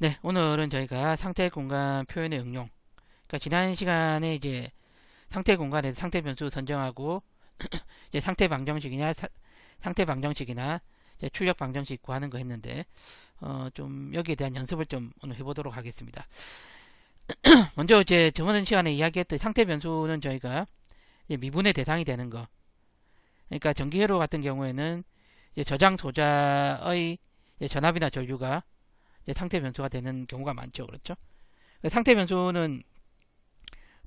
네, 오늘은 저희가 상태 공간 표현의 응용. 그러니까 지난 시간에 이제 상태 공간에서 상태 변수 선정하고 이제 상태 방정식이냐 상태 방정식이나 이제 출력 방정식 구하는 거 했는데 좀 여기에 대한 연습을 좀 오늘 해보도록 하겠습니다. 먼저 이제 저번 시간에 이야기했던 상태 변수는 저희가 이제 미분의 대상이 되는 거. 그러니까 전기회로 같은 경우에는 이제 저장 소자의 이제 전압이나 전류가 이제 상태 변수가 되는 경우가 많죠. 그렇죠? 상태 변수는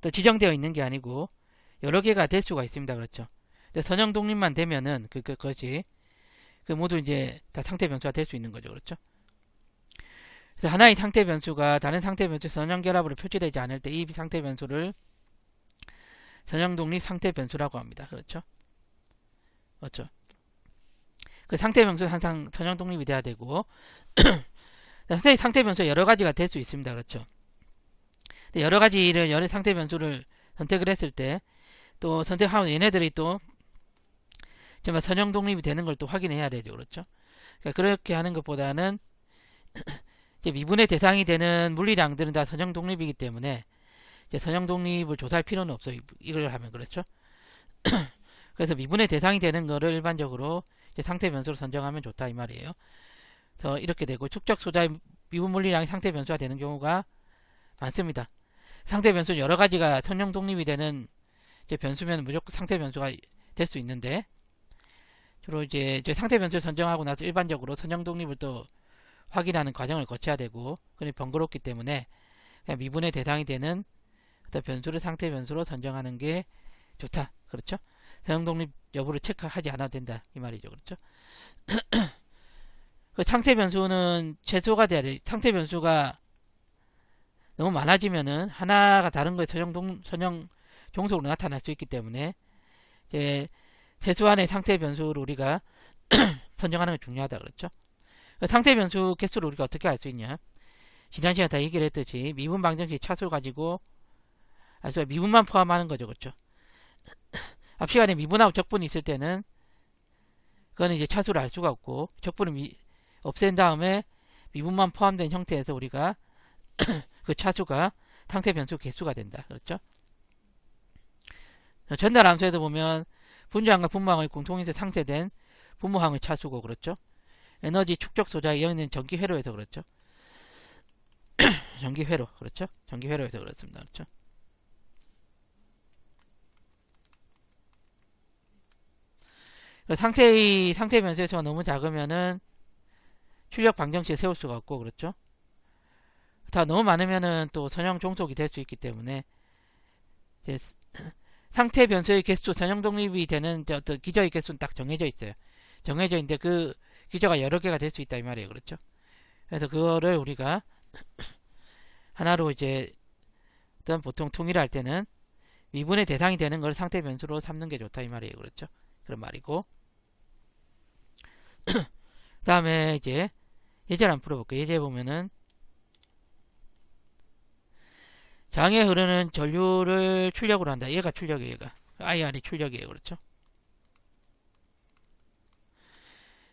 또 지정되어 있는 게 아니고 여러 개가 될 수가 있습니다. 그렇죠? 근데 선형 독립만 되면은 그것이 모두 이제 다 상태 변수가 될 수 있는 거죠. 그렇죠? 그래서 하나의 상태 변수가 다른 상태 변수 선형 결합으로 표시되지 않을 때 이 상태 변수를 선형 독립 상태 변수라고 합니다. 그렇죠? 그렇죠? 그 상태 변수는 항상 선형 독립이 돼야 되고 상태 변수 여러 가지가 될 수 있습니다. 그렇죠? 여러 가지를 여러 상태 변수를 선택을 했을 때 또 선택하면 얘네들이 또 정말 선형 독립이 되는 걸 또 확인해야 되죠. 그렇죠? 그러니까 그렇게 하는 것보다는 이제 미분의 대상이 되는 물리량들은 다 선형 독립이기 때문에 이제 선형 독립을 조사할 필요는 없어요. 이걸 하면 그렇죠? 그래서 미분의 대상이 되는 거를 일반적으로 이제 상태 변수로 선정하면 좋다 이 말이에요. 그래서 이렇게 되고 축적 소자의 미분 물리량이 상태 변수가 되는 경우가 많습니다. 상태 변수는 여러 가지가 선형 독립이 되는 이제 변수면 무조건 상태 변수가 될 수 있는데 주로 이제 상태 변수를 선정하고 나서 일반적으로 선형 독립을 또 확인하는 과정을 거쳐야 되고 그게 번거롭기 때문에 그냥 미분의 대상이 되는 어떤 변수를 상태 변수로 선정하는 게 좋다. 그렇죠? 선형 독립 여부를 체크하지 않아도 된다 이 말이죠. 그렇죠? 그 상태 변수는 최소가 돼야 돼. 상태 변수가 너무 많아지면은 하나가 다른 거에 선형 종속으로 나타날 수 있기 때문에 이제 최소한의 상태 변수를 우리가 선정하는 게 중요하다 그렇죠? 상태 변수 개수를 우리가 어떻게 알 수 있냐? 지난 시간에 다 얘기를 했듯이 미분 방정식 차수를 가지고 알수 미분만 포함하는 거죠, 그렇죠? 앞 시간에 미분하고 적분이 있을 때는 그거는 이제 차수를 알 수가 없고 적분을 없앤 다음에 미분만 포함된 형태에서 우리가 그 차수가 상태 변수 개수가 된다, 그렇죠? 전달 함수에도 보면 분자항과 분모항의 공통인수 상쇄된 분모항의 차수고 그렇죠. 에너지 축적 소자에 여기는 전기 회로에서 그렇죠. 전기 회로 그렇죠. 전기 회로에서 그렇습니다. 그렇죠. 상태 변수에서가 너무 작으면은 출력 방정식을 세울 수가 없고 그렇죠. 다 너무 많으면은 또 선형 종속이 될 수 있기 때문에 이제 상태 변수의 개수 선형 독립이 되는 어떤 기저의 개수는 딱 정해져 있어요. 정해져 있는데 그 기저가 여러 개가 될 수 있다 이 말이에요. 그렇죠? 그래서 그거를 우리가 하나로 이제 어떤 보통 통일할 때는 미분의 대상이 되는 걸 상태 변수로 삼는 게 좋다 이 말이에요. 그렇죠? 그런 말이고 다음에 이제 예제를 한번 풀어볼게요. 예제 보면은 장에 흐르는 전류를 출력으로 한다. 얘가 출력이에요. 얘가 IR이 출력이에요. 그렇죠?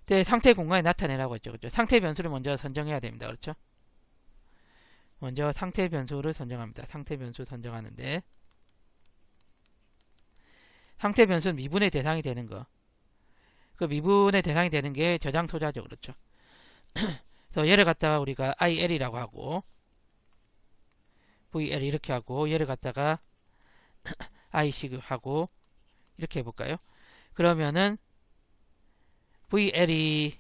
네, 상태 공간에 나타내라고 했죠. 그렇죠? 상태 변수를 먼저 선정해야 됩니다. 그렇죠? 먼저 상태 변수를 선정합니다. 상태 변수 선정하는데 상태 변수는 미분의 대상이 되는 거. 그 미분의 대상이 되는 게 저장 소자죠. 그렇죠? 그래서 얘를 갖다가 우리가 IL이라고 하고 VL 이렇게 하고 얘를 갖다가 IC 하고 이렇게 해볼까요? 그러면은 VL이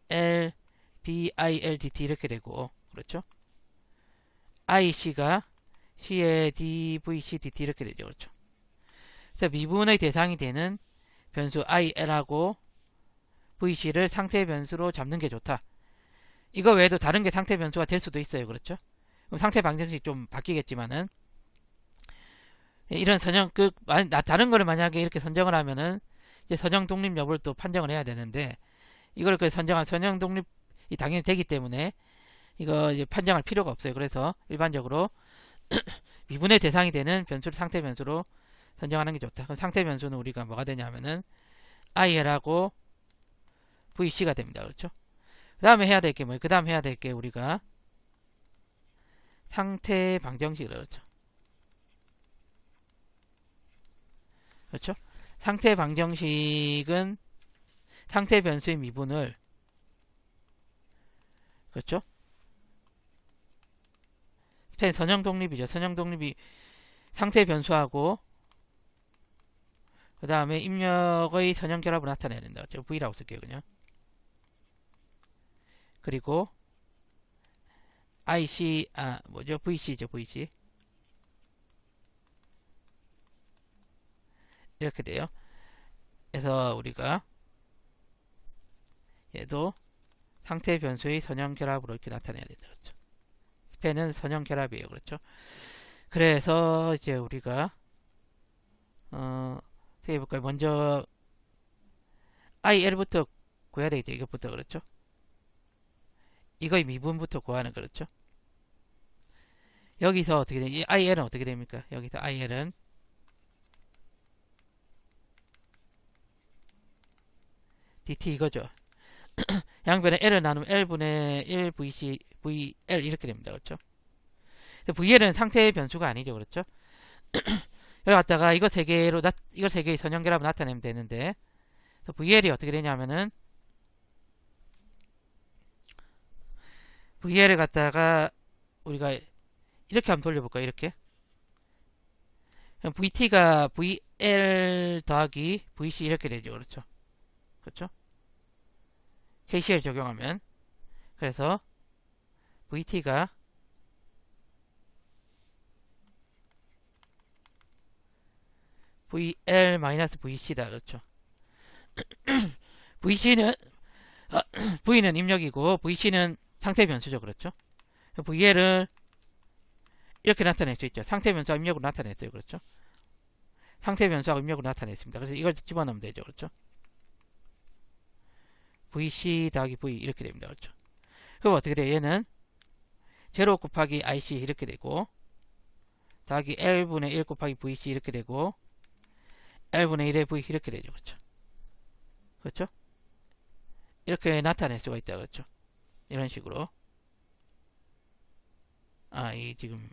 L, DIL, DT 이렇게 되고 그렇죠? IC가 C에 D, VC, DT 이렇게 되죠. 그렇죠? 그래서 미분의 대상이 되는 변수 IL하고 VC를 상태 변수로 잡는 게 좋다. 이거 외에도 다른 게 상태 변수가 될 수도 있어요. 그렇죠? 그럼 상태 방정식이 좀 바뀌겠지만은 이런 선형 다른 거를 만약에 이렇게 선정을 하면은 이제 선형 독립 여부를 또 판정을 해야 되는데 이걸 그 선정한 선형 독립이 당연히 되기 때문에 이거 이제 판정할 필요가 없어요. 그래서 일반적으로 미분의 대상이 되는 변수를 상태 변수로 선정하는 게 좋다. 그럼 상태 변수는 우리가 뭐가 되냐면은 IL하고 VC가 됩니다. 그렇죠? 그 다음에 해야 될 게 뭐예요? 그 다음 해야 될 게 우리가 상태 방정식이라고 그러죠. 그렇죠? 상태 방정식은 상태 변수의 미분을, 그렇죠? 스펜 선형 독립이죠. 선형 독립이 상태 변수하고 그 다음에 입력의 선형 결합을 나타내야 된다. 그렇죠? V라고 쓸게요. 그냥. 그리고 IC, 뭐죠? VC죠. VC. 이렇게 돼요. 그래서 우리가 얘도 상태 변수의 선형 결합으로 이렇게 나타내야 된다. 그렇죠? 스펜은 선형 결합이에요. 그렇죠? 그래서 이제 우리가 어떻게 해볼까요? 먼저 IL부터 구해야 되겠죠. 이것부터. 그렇죠? 이거의 미분부터 구하는. 그렇죠? 여기서 어떻게 되니? IL은 어떻게 됩니까? 여기서 IL은 DT 이거죠. 양변에 L을 나누면 L분의 1 VC, VL 이렇게 됩니다. 그렇죠? VL은 상태의 변수가 아니죠. 그렇죠? 여기 갖다가 이거 세 개의 선형결합을 나타내면 되는데, VL이 어떻게 되냐면은, VL을 갖다가 우리가 이렇게 한번 돌려볼까요? 이렇게. 그럼 VT가 VL 더하기 VC 이렇게 되죠. 그렇죠? 그렇죠? KCL 적용하면. 그래서 VT가 VL-VC다. 그렇죠? VC는 V는 입력이고 VC는 상태 변수죠. 그렇죠? VL을 이렇게 나타낼 수 있죠. 상태 변수와 입력으로 나타냈어요. 그렇죠? 상태 변수하고 입력으로 나타냈습니다. 그래서 이걸 집어넣으면 되죠. 그렇죠? VC 더하기 V 이렇게 됩니다. 그렇죠? 그럼 어떻게 돼요? 얘는 제로 곱하기 IC 이렇게 되고 더하기 L분의 1 곱하기 VC 이렇게 되고 L분의 1의 V 이렇게 되죠. 그렇죠? 그렇죠? 이렇게 나타낼 수가 있다. 그렇죠? 이런 식으로. 이 지금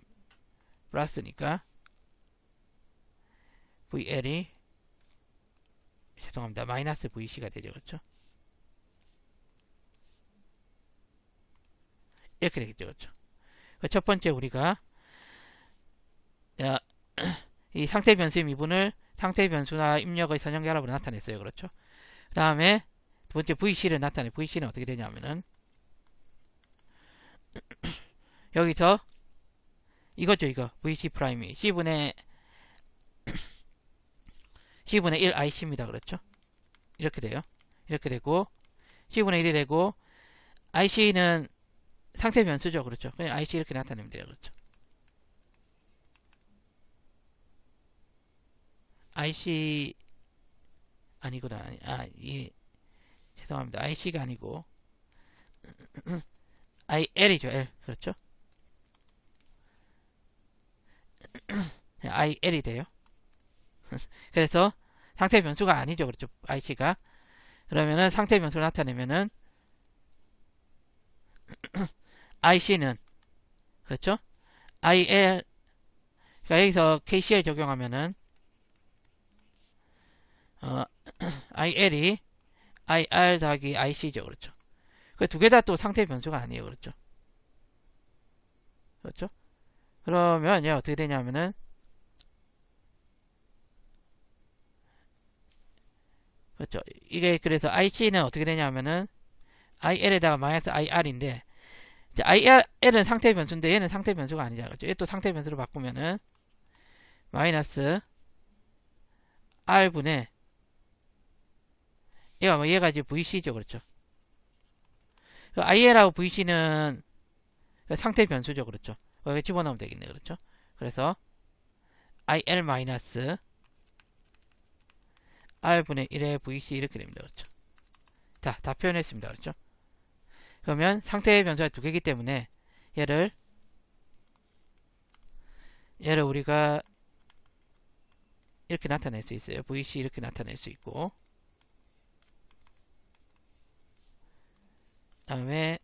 플러스니까 VL이 죄송합니다. 마이너스 VC가 되죠. 그렇죠? 이렇게 되겠죠. 그렇죠? 첫 번째 우리가 이 상태 변수의 미분을 상태 변수나 입력의 선형결합으로 나타냈어요. 그렇죠? 그 다음에 두 번째 VC를 나타내. VC는 어떻게 되냐면은 여기서 이거죠. 이거 VC 프라임이 C분의 1 IC입니다. 그렇죠? 이렇게 돼요. 이렇게 되고 C분의 1이 되고 IC는 상태 변수죠. 그렇죠? 그냥 IC 이렇게 나타내면 돼요. 그렇죠? IC 아니구나. 죄송합니다. IC가 아니고 IL이죠. L. 그렇죠? IL이 돼요. 그래서 상태 변수가 아니죠. 그렇죠? IC가. 그러면은 상태 변수를 나타내면은 IC는 그렇죠? IL 그러니까 여기서 KCL 적용하면은 IL이 IR 더하기 IC죠. 그렇죠? 그 두 개 다 또 상태 변수가 아니에요. 그렇죠? 그렇죠? 그러면 얘 어떻게 되냐면은 그렇죠? 이게 그래서 IC는 어떻게 되냐면은 IL에다가 마이너스 IR인데 IL은 상태 변수인데 얘는 상태 변수가 아니잖아요. 그렇죠? 얘 또 상태 변수로 바꾸면은 마이너스 R분의 얘가 이제 VC죠. 그렇죠? IL하고 VC는 상태 변수죠. 그렇죠? 여기 집어넣으면 되겠네. 그렇죠? 그래서 IL 마이너스 R분의 1의 VC 이렇게 됩니다. 그렇죠? 다 표현했습니다. 그렇죠? 그러면 상태 변수가 두 개이기 때문에 얘를 우리가 이렇게 나타낼 수 있어요. VC 이렇게 나타낼 수 있고 다음에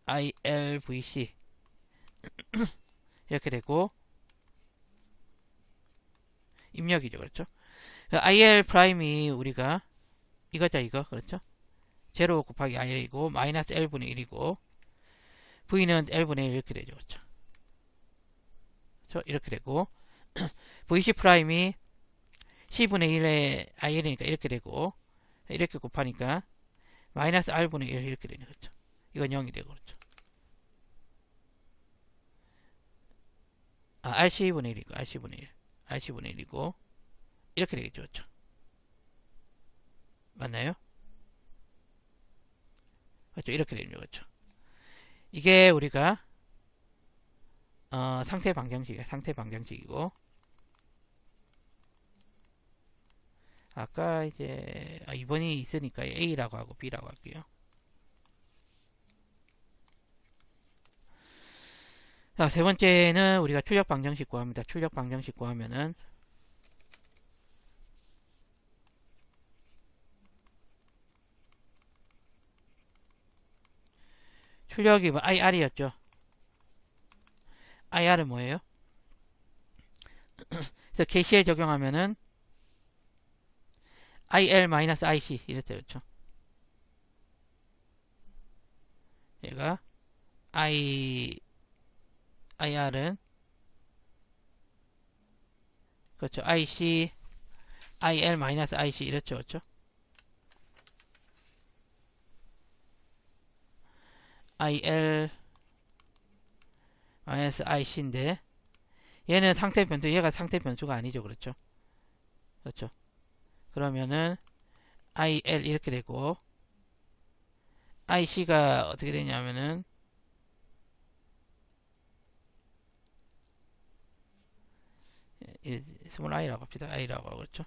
ILVC 이렇게 되고 입력이죠. 그렇죠? IL 프라임이 우리가 이거죠. 이거. 그렇죠? 제로 곱하기 IL이고 마이너스 L분의 1이고 V는 L분의 1 이렇게 되죠. 그렇죠? 이렇게 되고 VC 프라임이 C분의 1의 IL이니까 이렇게 되고 이렇게 곱하니까 마이너스 R분의 1 이렇게 되죠. 그렇죠? 이건 0이 되고 그렇죠? RC분의 1이고 RC분의 1이고 이렇게 되겠죠. 그렇죠? 맞나요? 그렇죠? 이렇게 되죠. 그렇죠? 이게 우리가 상태 방정식이고 아까 이제 2번이 있으니까 A라고 하고 B라고 할게요. 자, 세 번째는 우리가 출력 방정식 구합니다. 출력 방정식 구하면은 출력이 뭐 IR이었죠. IR은 뭐예요? 그래서 KCL 적용하면은 IL-IC 이랬죠. 그렇죠? 얘가 IR은 그렇죠. IC IL-IC 이랬죠. 그렇죠? IL-IC인데 얘는 상태 변수, 얘가 상태 변수가 아니죠. 그렇죠? 그렇죠? 그러면은 IL 이렇게 되고 IC가 어떻게 되냐면은 스몰 i라고 합시다. i라고 하고 그렇죠?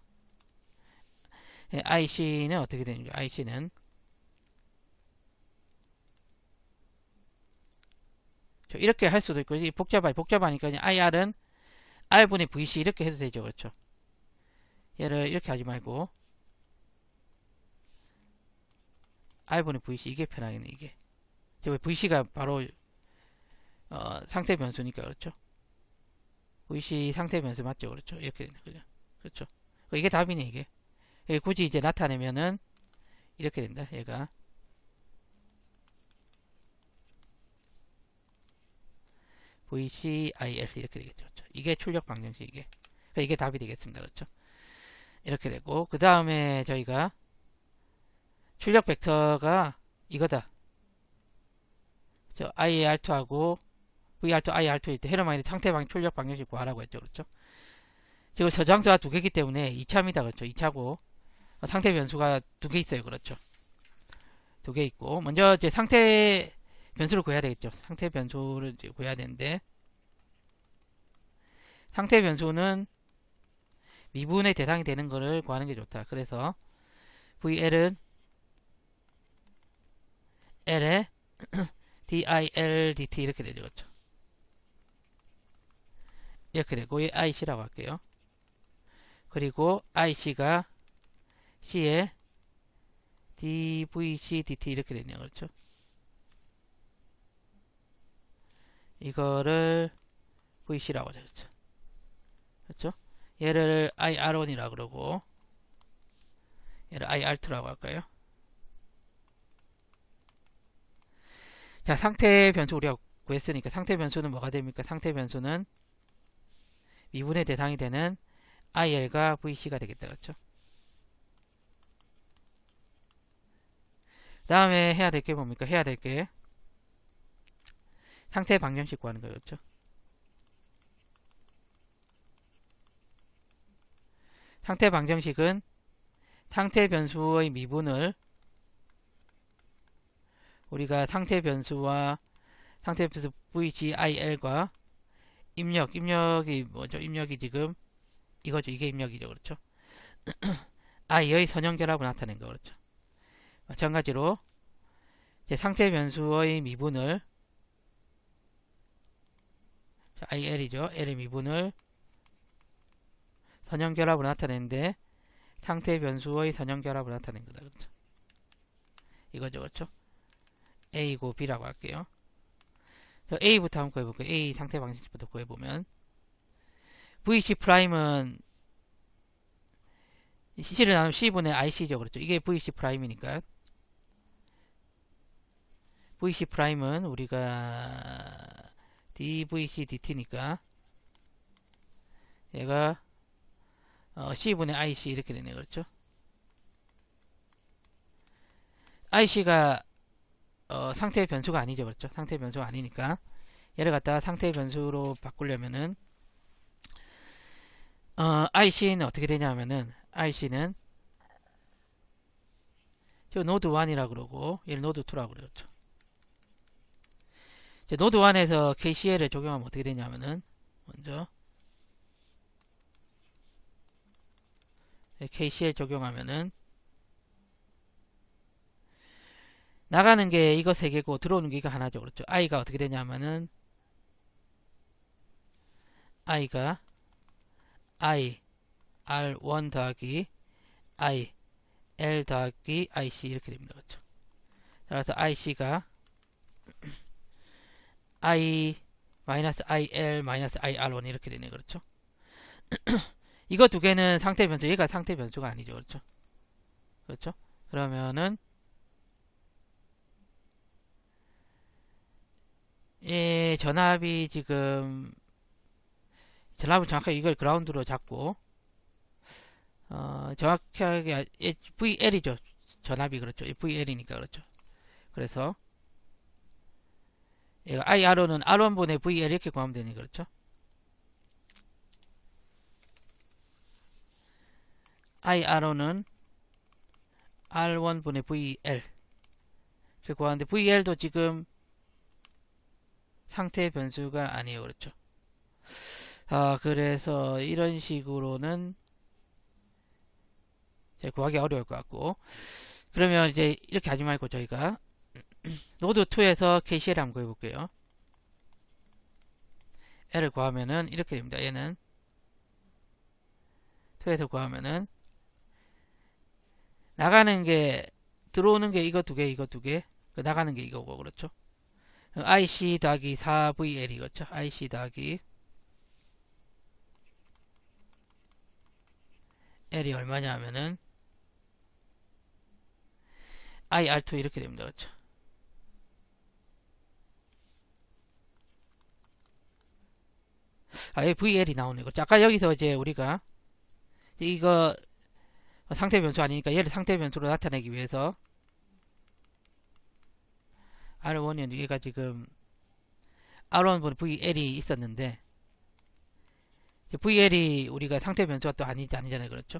IC는 어떻게 되는지 IC는 이렇게 할 수도 있고 복잡하니까 IR은 R분의 VC 이렇게 해도 되죠. 그렇죠? 얘를 이렇게 하지 말고 R분의 VC 이게 편하겠네. 이게 VC가 바로 상태 변수니까 그렇죠? VC 상태 변수 맞죠? 그렇죠? 이렇게 되는 거죠. 그렇죠? 이게 답이네. 이게 굳이 이제 나타내면은 이렇게 된다. 얘가 VCIL 이렇게 되겠죠. 그렇죠? 이게 출력 방정식 이게 답이 되겠습니다. 그렇죠? 이렇게 되고 그 다음에 저희가 출력 벡터가 이거다. IR2하고 VR2, IR2일 때 헤르마인의 상태방 출력 방정식 구하라고 했죠. 그렇죠? 지금 저장소가 두 개이기 때문에 2차입니다. 그렇죠? 2차고 상태 변수가 두 개 있어요. 그렇죠? 두 개 있고 먼저 이제 상태 변수를 구해야 되겠죠. 상태 변수를 이제 구해야 되는데 상태 변수는 미분의 대상이 되는 거를 구하는 게 좋다. 그래서 VL은 L에 DIL, DT 이렇게 되죠. 그렇죠? 이렇게 되고 이 IC라고 할게요. 그리고 IC가 C에 DVC, DT 이렇게 되네요. 그렇죠? 이거를 VC라고 하죠. 그렇죠? 그렇죠? 얘를 IR1이라고 그러고 얘를 IR2라고 할까요? 자, 상태 변수 우리가 구했으니까 상태 변수는 뭐가 됩니까? 상태 변수는 미분의 대상이 되는 IL과 VC가 되겠다. 그렇죠? 다음에 해야 될 게 뭡니까? 해야 될 게 상태 방정식 구하는 거예요. 그렇죠? 상태 방정식은 상태 변수의 미분을 우리가 상태 변수와 상태 변수 VGIL과 입력이 뭐죠? 입력이 지금 이거죠. 이게 입력이죠. 그렇죠? I의 선형결합을 나타낸 거. 그렇죠? 마찬가지로 이제 상태 변수의 미분을 IL이죠. L의 미분을 선형결합으로 나타내는데 상태 변수의 선형결합으로 나타낸 거다. 그렇죠? 이거죠. 그렇죠? A고 B라고 할게요. 저 A부터 한번 구해볼게요. A 상태 방정식부터 구해보면 VC 프라임은 C를 나누면 C분의 IC죠. 그렇죠. 이게 VC 프라임이니까 VC 프라임은 우리가 DVC DT니까 얘가 C분의 IC 이렇게 되네. 그렇죠. IC가 상태의 변수가 아니죠. 그렇죠. 상태의 변수가 아니니까 얘를 갖다가 상태의 변수로 바꾸려면은 IC는 어떻게 되냐면은 IC는 저 노드 1이라고 그러고 얘를 노드 2라고 그러죠. 노드 1에서 KCL을 적용하면 어떻게 되냐면은 먼저 KCL 적용하면은 나가는 게 이거 3개고 들어오는 게 이거 하나죠. 그렇죠. I가 어떻게 되냐면은 I가 I R1 더하기 I L 더하기 IC 이렇게 됩니다. 그렇죠. 따라서 IC가 I 마이너스 IL 마이너스 IR1 이렇게 되네. 그렇죠. 이거 두 개는 상태 변수, 얘가 상태 변수가 아니죠. 그렇죠. 그렇죠. 그러면은 전압이 지금 전압은 정확하게 이걸 그라운드로 잡고 정확하게 VL이죠. 전압이 그렇죠. VL이니까 그렇죠. 그래서 얘가 IRO는 R1분의 VL 이렇게 구하면 되니 그렇죠. IRO는 R1분의 VL 이렇게 구하는데 VL도 지금 상태 변수가 아니에요. 그렇죠. 그래서 이런 식으로는 구하기 어려울 것 같고, 그러면 이제 이렇게 하지 말고 저희가 노드 2에서 KCL 한번 구해볼게요. L을 구하면은 이렇게 됩니다. 얘는 2에서 구하면은 나가는 게 들어오는 게 이거 두 개, 이거 두 개, 나가는 게 이거고 그렇죠. IC 더하기 4VL이 그렇죠. IC 더하기 L이 얼마냐 하면은 IR2 이렇게 됩니다. 그렇죠. 여기 VL이 나오네. 그렇죠. 아까 여기서 이제 우리가 이거 상태 변수 아니니까 얘를 상태 변수로 나타내기 위해서 R1이 얘가 지금 R1분의 VL이 있었는데 VL이 우리가 상태 변수가 또 아니잖아요. 그렇죠.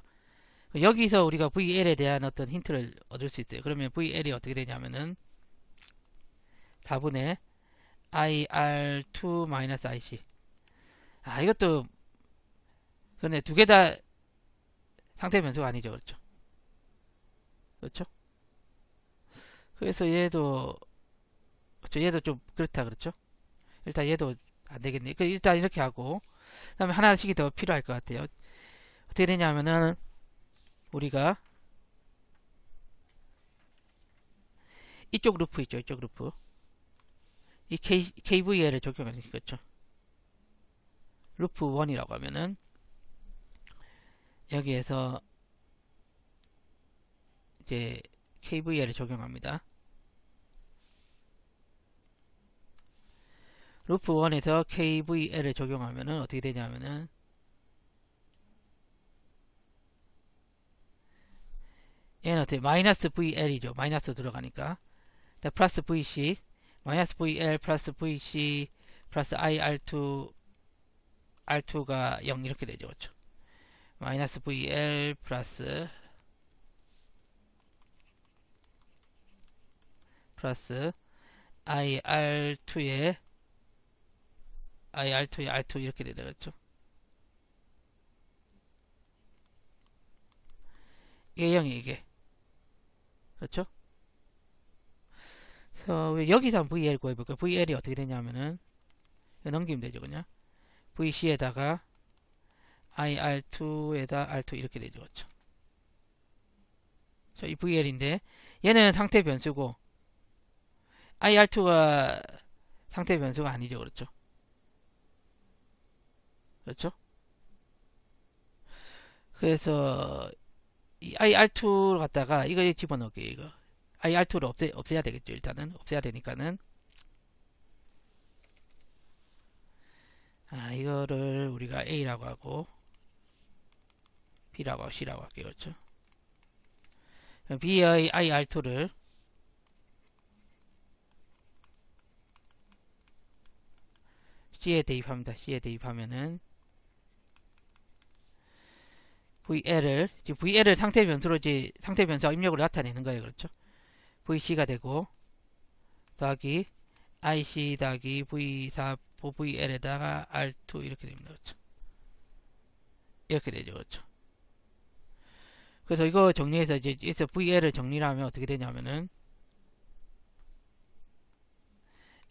여기서 우리가 VL에 대한 어떤 힌트를 얻을 수 있어요. 그러면 VL이 어떻게 되냐면은 4분의 IR2-IC. 이것도 그런데 두 개 다 상태 변수가 아니죠. 그렇죠. 그렇죠. 그래서 얘도 좀 그렇다. 그렇죠. 일단 얘도 안 되겠네. 일단 이렇게 하고 그 다음에 하나씩이 더 필요할 것 같아요. 어떻게 되냐면은 우리가 이쪽 루프 있죠. 이쪽 루프 이 KVL을 적용하는 거죠. 루프 1이라고 하면은 여기에서 이제 KVL을 적용합니다. 루프 1에서 KVL을 적용하면은 어떻게 되냐면은 얘는 어떻게 마이너스 VL이죠. 마이너스 들어가니까 플러스 VC 마이너스 VL 플러스 VC 플러스 IR2 R2가 0 이렇게 되죠. 그렇죠. 마이너스 VL 플러스 IR2에 R2 이렇게 되죠. 그렇죠. 이게 0이 이게 그렇죠. 그래서 여기서 한번 VL 구해볼까요? VL이 어떻게 되냐면은 넘기면 되죠. 그냥 VC에다가 IR2에다 R2 이렇게 되죠. 그렇죠. 이 VL인데 얘는 상태 변수고 IR2가 상태 변수가 아니죠. 그렇죠? 그렇죠? 그래서 이 IR2를 갖다가 이거 집어넣을게요. 이거 IR2를 없애야 되겠죠. 일단은 없애야 되니까는 이거를 우리가 A라고 하고 B라고 하고 C라고 할게요. 그렇죠? B의 IR2를 C에 대입합니다. C에 대입하면은 VL을 상태 변수로 이제 상태 변수와 입력으로 나타내는 거예요. 그렇죠? VC가 되고 더하기 IC 더하기 V4 VL에다가 R2 이렇게 됩니다. 그렇죠? 이렇게 되죠. 그렇죠? 그래서 이거 정리해서 이제 여기서 VL을 정리를 하면 어떻게 되냐면은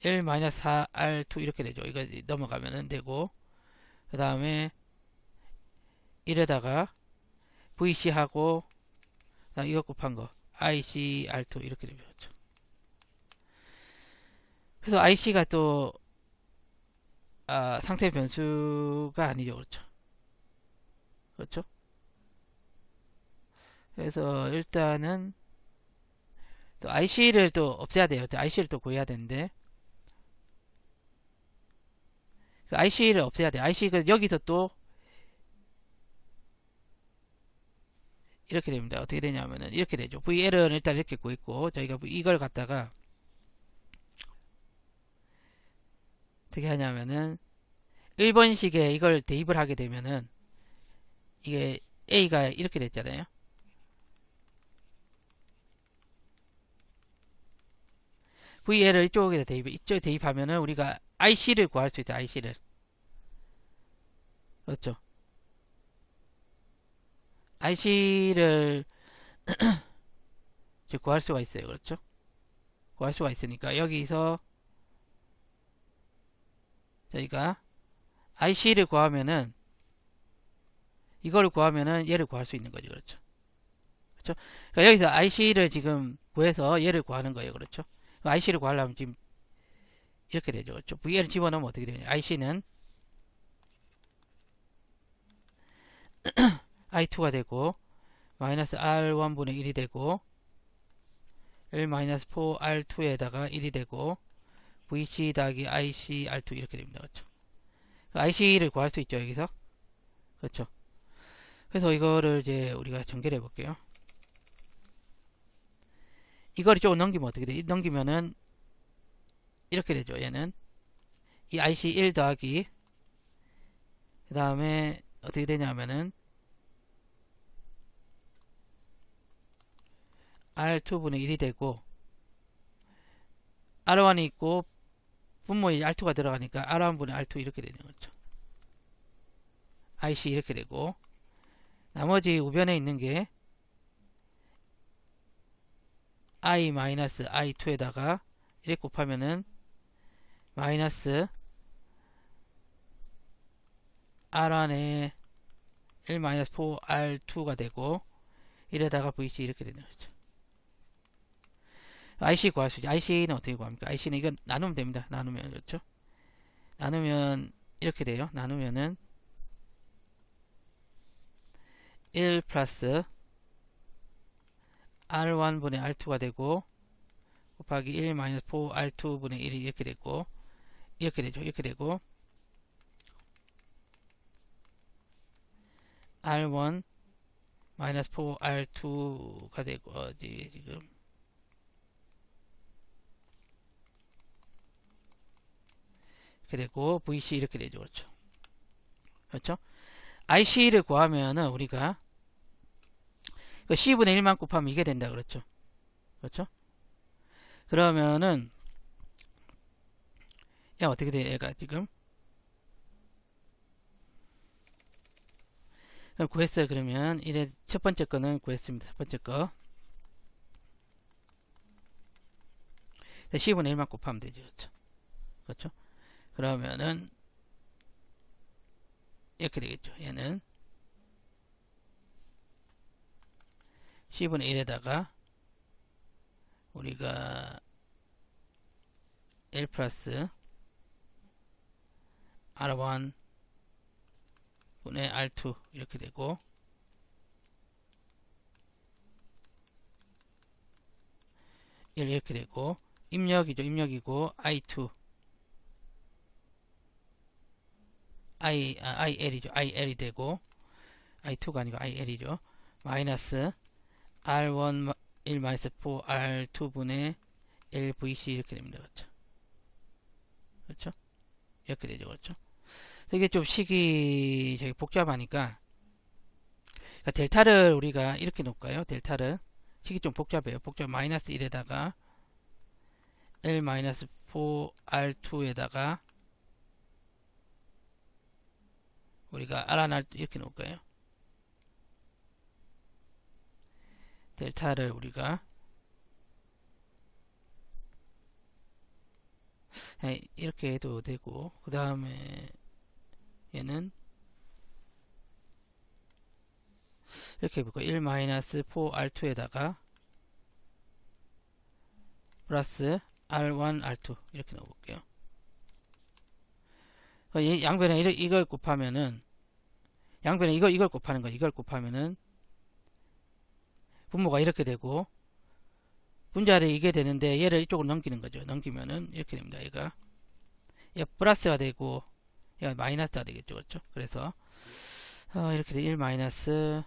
1-4R2 이렇게 되죠. 이거 넘어가면은 되고 그 다음에 이래다가 VC하고 이거 곱한 거 ICR2 이렇게 됩니다. 그렇죠? 그래서 IC가 또 상태 변수가 아니죠. 그렇죠? 그렇죠? 그래서 일단은 또 IC를 또 없애야 돼요. 또 IC를 또 구해야 되는데 그 IC를 없애야 돼요. IC가 여기서 또 이렇게 됩니다. 어떻게 되냐면은 이렇게 되죠. VL은 일단 이렇게 구했고 저희가 이걸 갖다가 어떻게 하냐면은 1번식에 이걸 대입을 하게 되면은 이게 A가 이렇게 됐잖아요. VL을 이쪽에 대입하면은 우리가 IC를 구할 수 있어요. IC를. 그렇죠. IC를 구할 수가 있어요. 그렇죠? 구할 수가 있으니까 여기서 저희가 IC를 구하면은 이거를 구하면은 얘를 구할 수 있는 거죠. 그렇죠? 그렇죠? 그러니까 여기서 IC를 지금 구해서 얘를 구하는 거예요. 그렇죠? IC를 구하려면 지금 이렇게 되죠. 그렇죠? VL을 집어넣으면 어떻게 되냐? IC는 I2가 되고 마이너스 R1분의 1이 되고 1-4R2에다가 1이 되고 VC 더하기 IC R2 이렇게 됩니다. 그렇죠? IC를 구할 수 있죠. 여기서. 그렇죠? 그래서 이거를 이제 우리가 전개를 해볼게요. 이거를 좀 넘기면 어떻게 돼? 넘기면은 이렇게 되죠. 얘는 이 IC 1 더하기 그 다음에 어떻게 되냐면은 R2분의 1이 되고 R1이 있고 분모에 R2가 들어가니까 R1분의 R2 이렇게 되는 거죠. IC 이렇게 되고 나머지 우변에 있는 게 I-I2에다가 이렇게 곱하면은 마이너스 R1에 1-4R2가 되고 이래다가 VC 이렇게 되는 거죠. IC 구할 수 있죠. IC는 어떻게 구합니까? IC는 이건 나누면 됩니다. 나누면 그렇죠? 나누면 이렇게 돼요. 나누면은 1 플러스 R1분의 R2가 되고 곱하기 1-4R2분의 1이 이렇게 되고 이렇게 되죠. 이렇게 되고 R1 4R2가 되고 어디 지금 이렇게 되고 VC 이렇게 되죠. 그렇죠? 그렇죠? IC를 구하면은 우리가 C분의 1만 곱하면 이게 된다. 그렇죠? 그렇죠? 그러면은 야 어떻게 돼? 얘가 지금 그럼 구했어요. 그러면 이래 첫 번째 거는 구했습니다. 첫 번째 거 C분의 1만 곱하면 되죠. 그렇죠? 그렇죠? 그러면은 이렇게 되겠죠. 얘는 C분의 1에다가 우리가 1 플러스 R1 분의 R2 이렇게 되고, 이렇게 되고, 입력이죠. 입력이고 I2 IL이죠. IL이 되고, I2가 아니고 IL이죠. 마이너스 R1 1 마이너스 4 R2 분의 LVC 이렇게 됩니다. 그렇죠? 그렇죠? 이렇게 되죠. 그렇죠? 이게 좀 식이 되게 복잡하니까, 그러니까 델타를 우리가 이렇게 놓을까요? 델타를 식이 좀 복잡해요. 마이너스 1에다가 L 마이너스 4 R2에다가 우리가 R1 이렇게 놓을까요? 델타를 우리가 이렇게 해도 되고, 그 다음에 얘는 이렇게 해볼까요? 1 마이너스 4 R2에다가 플러스 R1 R2 이렇게 넣어볼게요. 양변에 이걸 곱하면은, 양변에 이걸 곱하는 거, 이걸 곱하면은 분모가 이렇게 되고, 분자를 이게 되는데 얘를 이쪽으로 넘기는 거죠. 넘기면은 이렇게 됩니다. 얘가 플러스가 되고 얘가 마이너스가 되겠죠. 그렇죠? 그래서 이렇게 돼. 1 마이너스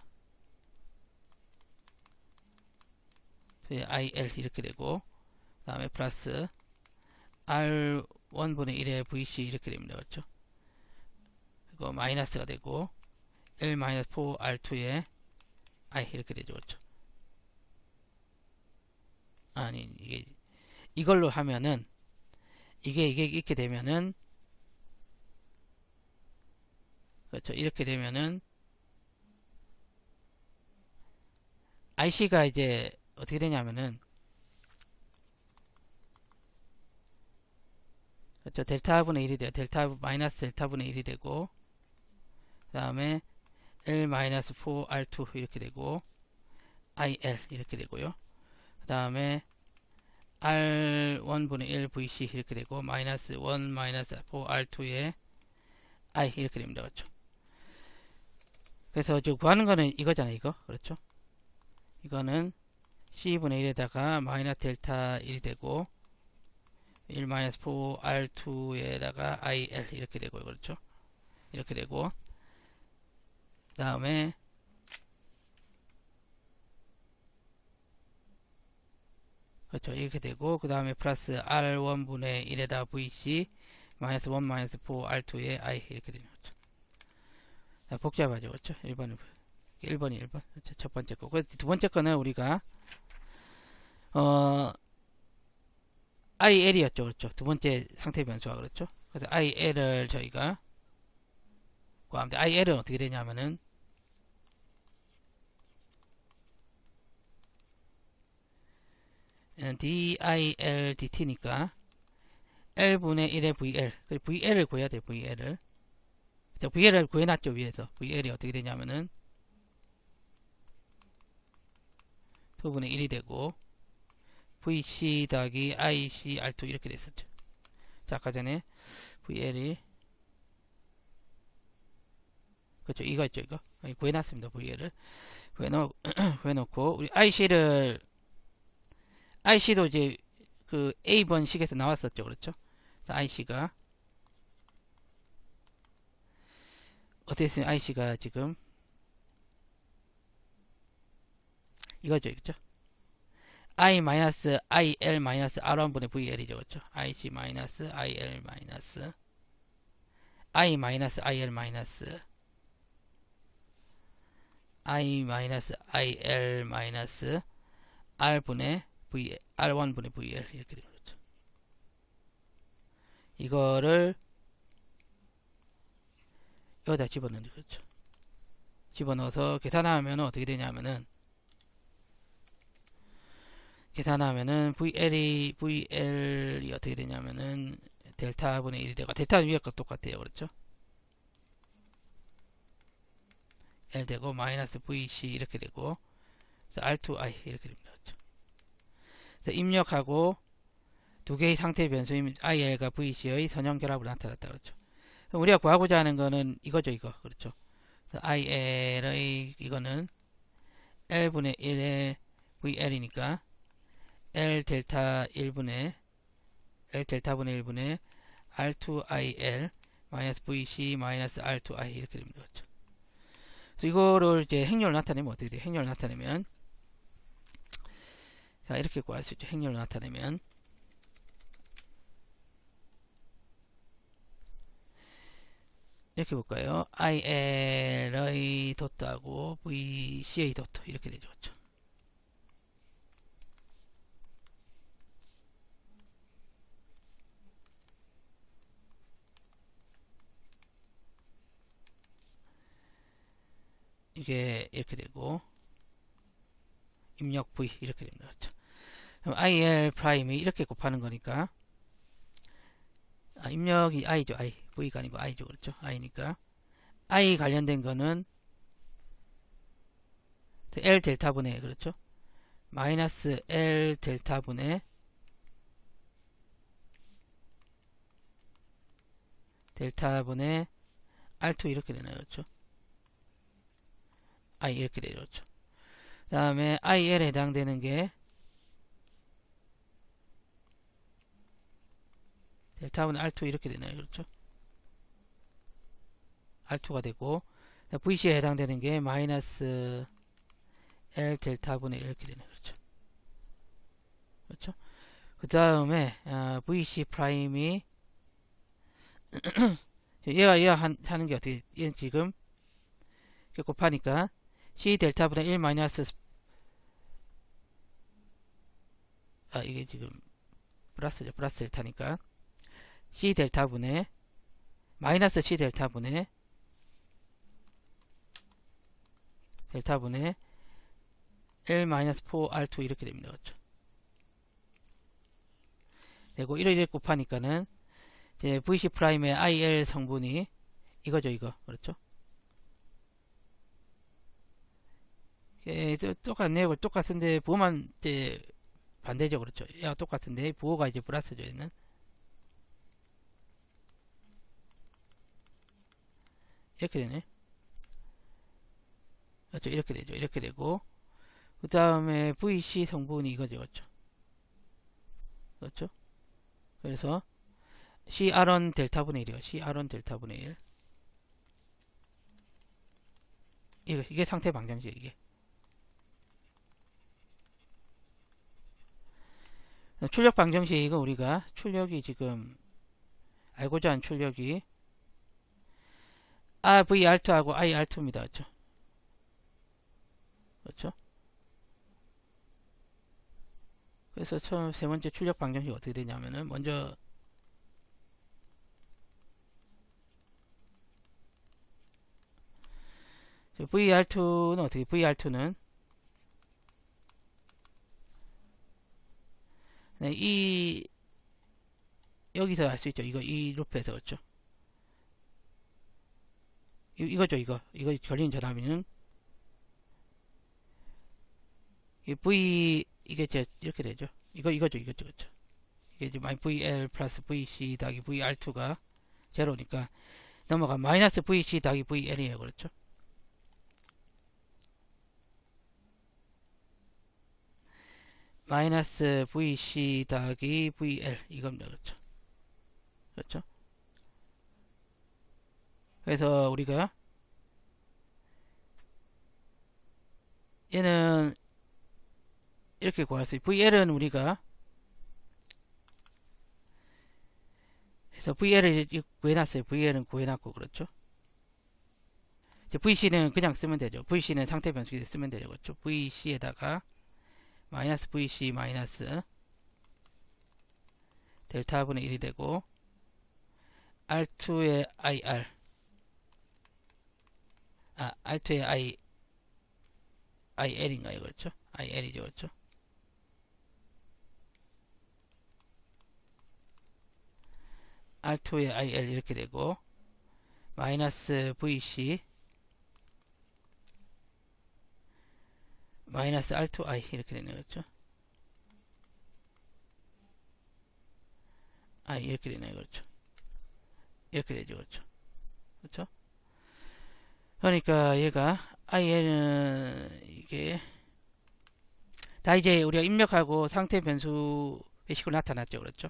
IL 이렇게 되고, 그 다음에 플러스 R1분의 1의 VC 이렇게 됩니다. 그렇죠? 이거 마이너스가 되고, L 마이너스 4 R2의 I 이렇게 되죠. 그렇죠? 아니, 이걸로 하면은, 이게 이렇게 되면은, 그렇죠. 이렇게 되면은, IC가 이제, 어떻게 되냐면은, 그렇죠. 델타분의 1이 돼요. 마이너스 델타분의 1이 되고, 그 다음에, L 마이너스 4 R2 이렇게 되고, IL 이렇게 되고요. 그 다음에 R1분의 1 VC 이렇게 되고, 마이너스 1 마이너스 4 R2의 I 이렇게 됩니다. 그렇죠? 그래서 저 구하는 거는 이거잖아요. 이거. 그렇죠? 이거는 C분의 1에다가 마이너스 델타 1이 되고, 1 마이너스 4 R2에다가 IL 이렇게 되고, 그렇죠? 이렇게 되고, 그 다음에 그렇죠. 이렇게 되고, 그 다음에 플러스 R1분의 1에다 VC 마이너스 1 마이너스 4 R2의 I 이렇게 되는 거죠. 복잡하죠. 그렇죠? 1번이 1번. 그렇죠? 첫 번째 거. 두 번째 거는 우리가 IL이었죠. 그렇죠? 두 번째 상태 변수가. 그렇죠? 그래서 IL을 저희가 구합니다. IL은 어떻게 되냐면은 DIL DT니까 L분의 1의 VL, VL을 구해야 돼요. VL을 구해놨죠. 위에서 VL이 어떻게 되냐면은 2분의 1이 되고, VC 더하기 IC R2 이렇게 됐었죠. 자, 아까 전에 VL이 그렇죠. 이거 있죠. 이거 구해놨습니다. VL을 구해놓고, 우리 IC도 이제 그 A번식에서 나왔었죠. 그렇죠? IC가 어떻게 했으면 IC가 지금 이거죠. 그렇죠? I-IL R1분의 VL이죠. 그렇죠? IC IL IL R분의 R1분의 VL 이렇게 되는 거죠. 이거를 여기다 집어넣는 거죠. 집어넣어서 계산하면 어떻게 되냐면은, VL이 어떻게 되냐면은 델타분의 1이 되고, 델타는 위에 거 똑같아요. 그렇죠? L 되고 마이너스 VC 이렇게 되고, R2I 이렇게 됩니다. 그렇죠? 그래서 입력하고 두 개의 상태 변수인 IL과 VC의 선형 결합으로 나타났다. 그렇죠? 우리가 구하고자 하는 거는 이거죠, 이거. 그렇죠. IL의 이거는 L분의 1의 VL이니까 L 델타 1분의 L 델타분의 1분의 R2IL 마이너스 VC 마이너스 R2I 이렇게 됩니다. 그렇죠. 그래서 이거를 이제 행렬로 나타내면 어떻게 돼요? 행렬로 나타내면 자 이렇게 구할 수 있죠. 행렬로 나타내면 이렇게 볼까요? IL의 도트하고 VC의 도트 이렇게 되죠. 그렇죠? 이게 이렇게 되고 입력 V 이렇게 됩니다. 그렇죠? 그럼 IL 프라임이 이렇게 곱하는 거니까 입력이 I죠. I. V가 아니고 I죠. 그렇죠? I니까 I 관련된 거는 L 델타분의 그렇죠? 마이너스 L 델타분의 R2 이렇게 되나요? 그렇죠? I 이렇게 되죠. 그렇죠? 그 다음에 IL에 해당되는 게 델타분의 R2 이렇게 되나요? 그렇죠? R2가 되고 VC에 해당되는 게 마이너스 L 델타분의 이렇게 되네요. 그렇죠? 그렇죠? 그 다음에 VC 프라임이 얘가 하는 게 어떻게 얘는 지금 이렇게 곱하니까 C 델타분의 1 마이너스 이게 지금 플러스죠. 플러스 델타니까 C 델타분의 마이너스 C 델타분의 L 마이너스 4R2 이렇게 됩니다. 그렇죠? 그리고 이렇게 곱하니까는 이제 VC 프라임의 IL 성분이 이거죠, 이거. 그렇죠? 똑같네요. 똑같은데 부호만 이제 반대죠. 그렇죠? 얘가 똑같은데 부호가 이제 플러스죠, 얘는. 이렇게 되네. 그렇죠? 이렇게 되죠. 이렇게 되고 그 다음에 VC 성분이 이거죠. 그렇죠? 그렇죠? 그래서 CR1 델타분의 1이요. CR1 델타분의 1. 이게 상태 방정식 이게. 출력 방정식은 우리가 출력이 지금 알고자 하는 출력이 VR2하고 IR2입니다. 그렇죠? 그렇죠? 그래서 처음 세 번째 출력 방정식이 어떻게 되냐면은 먼저 VR2는 어떻게 VR2는 이 여기서 알 수 있죠. 이 루프에서 그렇죠. 이거죠. 이거 걸린 전압이는 이게 이렇게 되죠. 이거죠. 그렇죠. 이게 이제 VL 플러스 VC 더하기 VR2가 제로니까 넘어가 마이너스 VC 더하기 VL이에요. 그렇죠. 마이너스 VC 더하기 VL 이겁니다. 그렇죠. 그렇죠. 그래서 우리가 얘는 이렇게 구할 수 있고 VL은 우리가 그래서 VL을 구해놨어요. VL은 구해놨고 그렇죠. 이제 VC는 그냥 쓰면 되죠. VC는 상태 변수기 쓰면 되죠. 그렇죠. VC에다가 마이너스 VC 마이너스 델타분의 1이 되고 R2의 IR R2의 IL인가요? 그렇죠? IL이죠. 그렇죠? R2의 IL 이렇게 되고 마이너스 VC 마이너스 R2I 이렇게 되네요. 그렇죠? I 이렇게 되네요. 그렇죠? 이렇게 되죠. 그렇죠? 그렇죠? 그러니까 얘가 IL은 이게 다 이제 우리가 입력하고 상태 변수의 식으로 나타났죠. 그렇죠?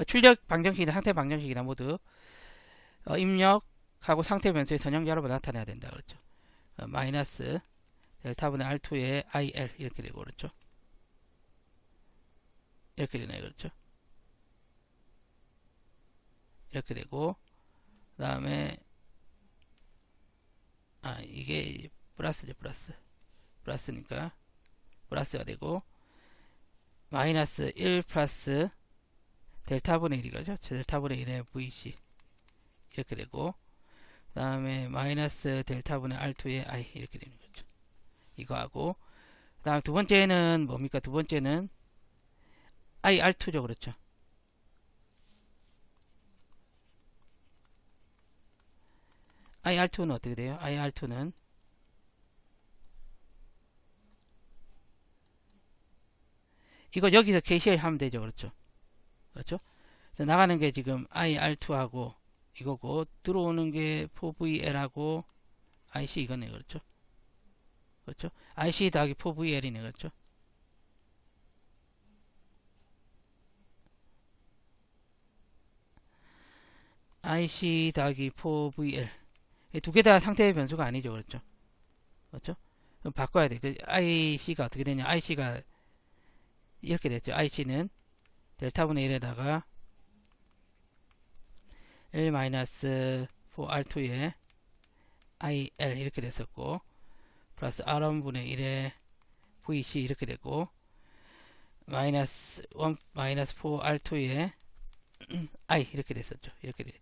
출력 방정식이나 상태 방정식이나 모두 입력하고 상태 변수의 선형자로 나타내야 된다. 그렇죠? 마이너스 델타분의 R2의 IL 이렇게 되고 그렇죠? 이렇게 되네요. 그렇죠? 이렇게 되고 그 다음에 이게 플러스죠. 플러스니까 플러스가 되고 마이너스 1 플러스 델타분의 1이죠. 델타분의 1의 VC 이렇게 되고 그 다음에 마이너스 델타분의 R2의 I 이렇게 되는 거죠. 이거하고 그 다음 두 번째는 뭡니까? 두 번째는 IR2죠. 그렇죠. IR2는 어떻게 돼요? IR2는 이거 여기서 캐시를 하면 되죠. 그렇죠. 그렇죠? 나가는 게 지금 IR2하고 이거고 들어오는 게 4VL하고 IC 이거네. 그렇죠? 그렇죠? IC 더하기 4VL이네. 그렇죠? IC 더하기 4VL 두 개 다 상태의 변수가 아니죠. 그렇죠? 그렇죠? 그럼 바꿔야 돼. 그 IC가 어떻게 되냐? IC가 이렇게 됐죠. IC는 델타분의 1에다가 1-4R2에 IL 이렇게 됐었고 플러스 R1분의 1에 VC 이렇게 되고 마이너스 4R2에 I 이렇게 됐었죠. 이렇게 돼.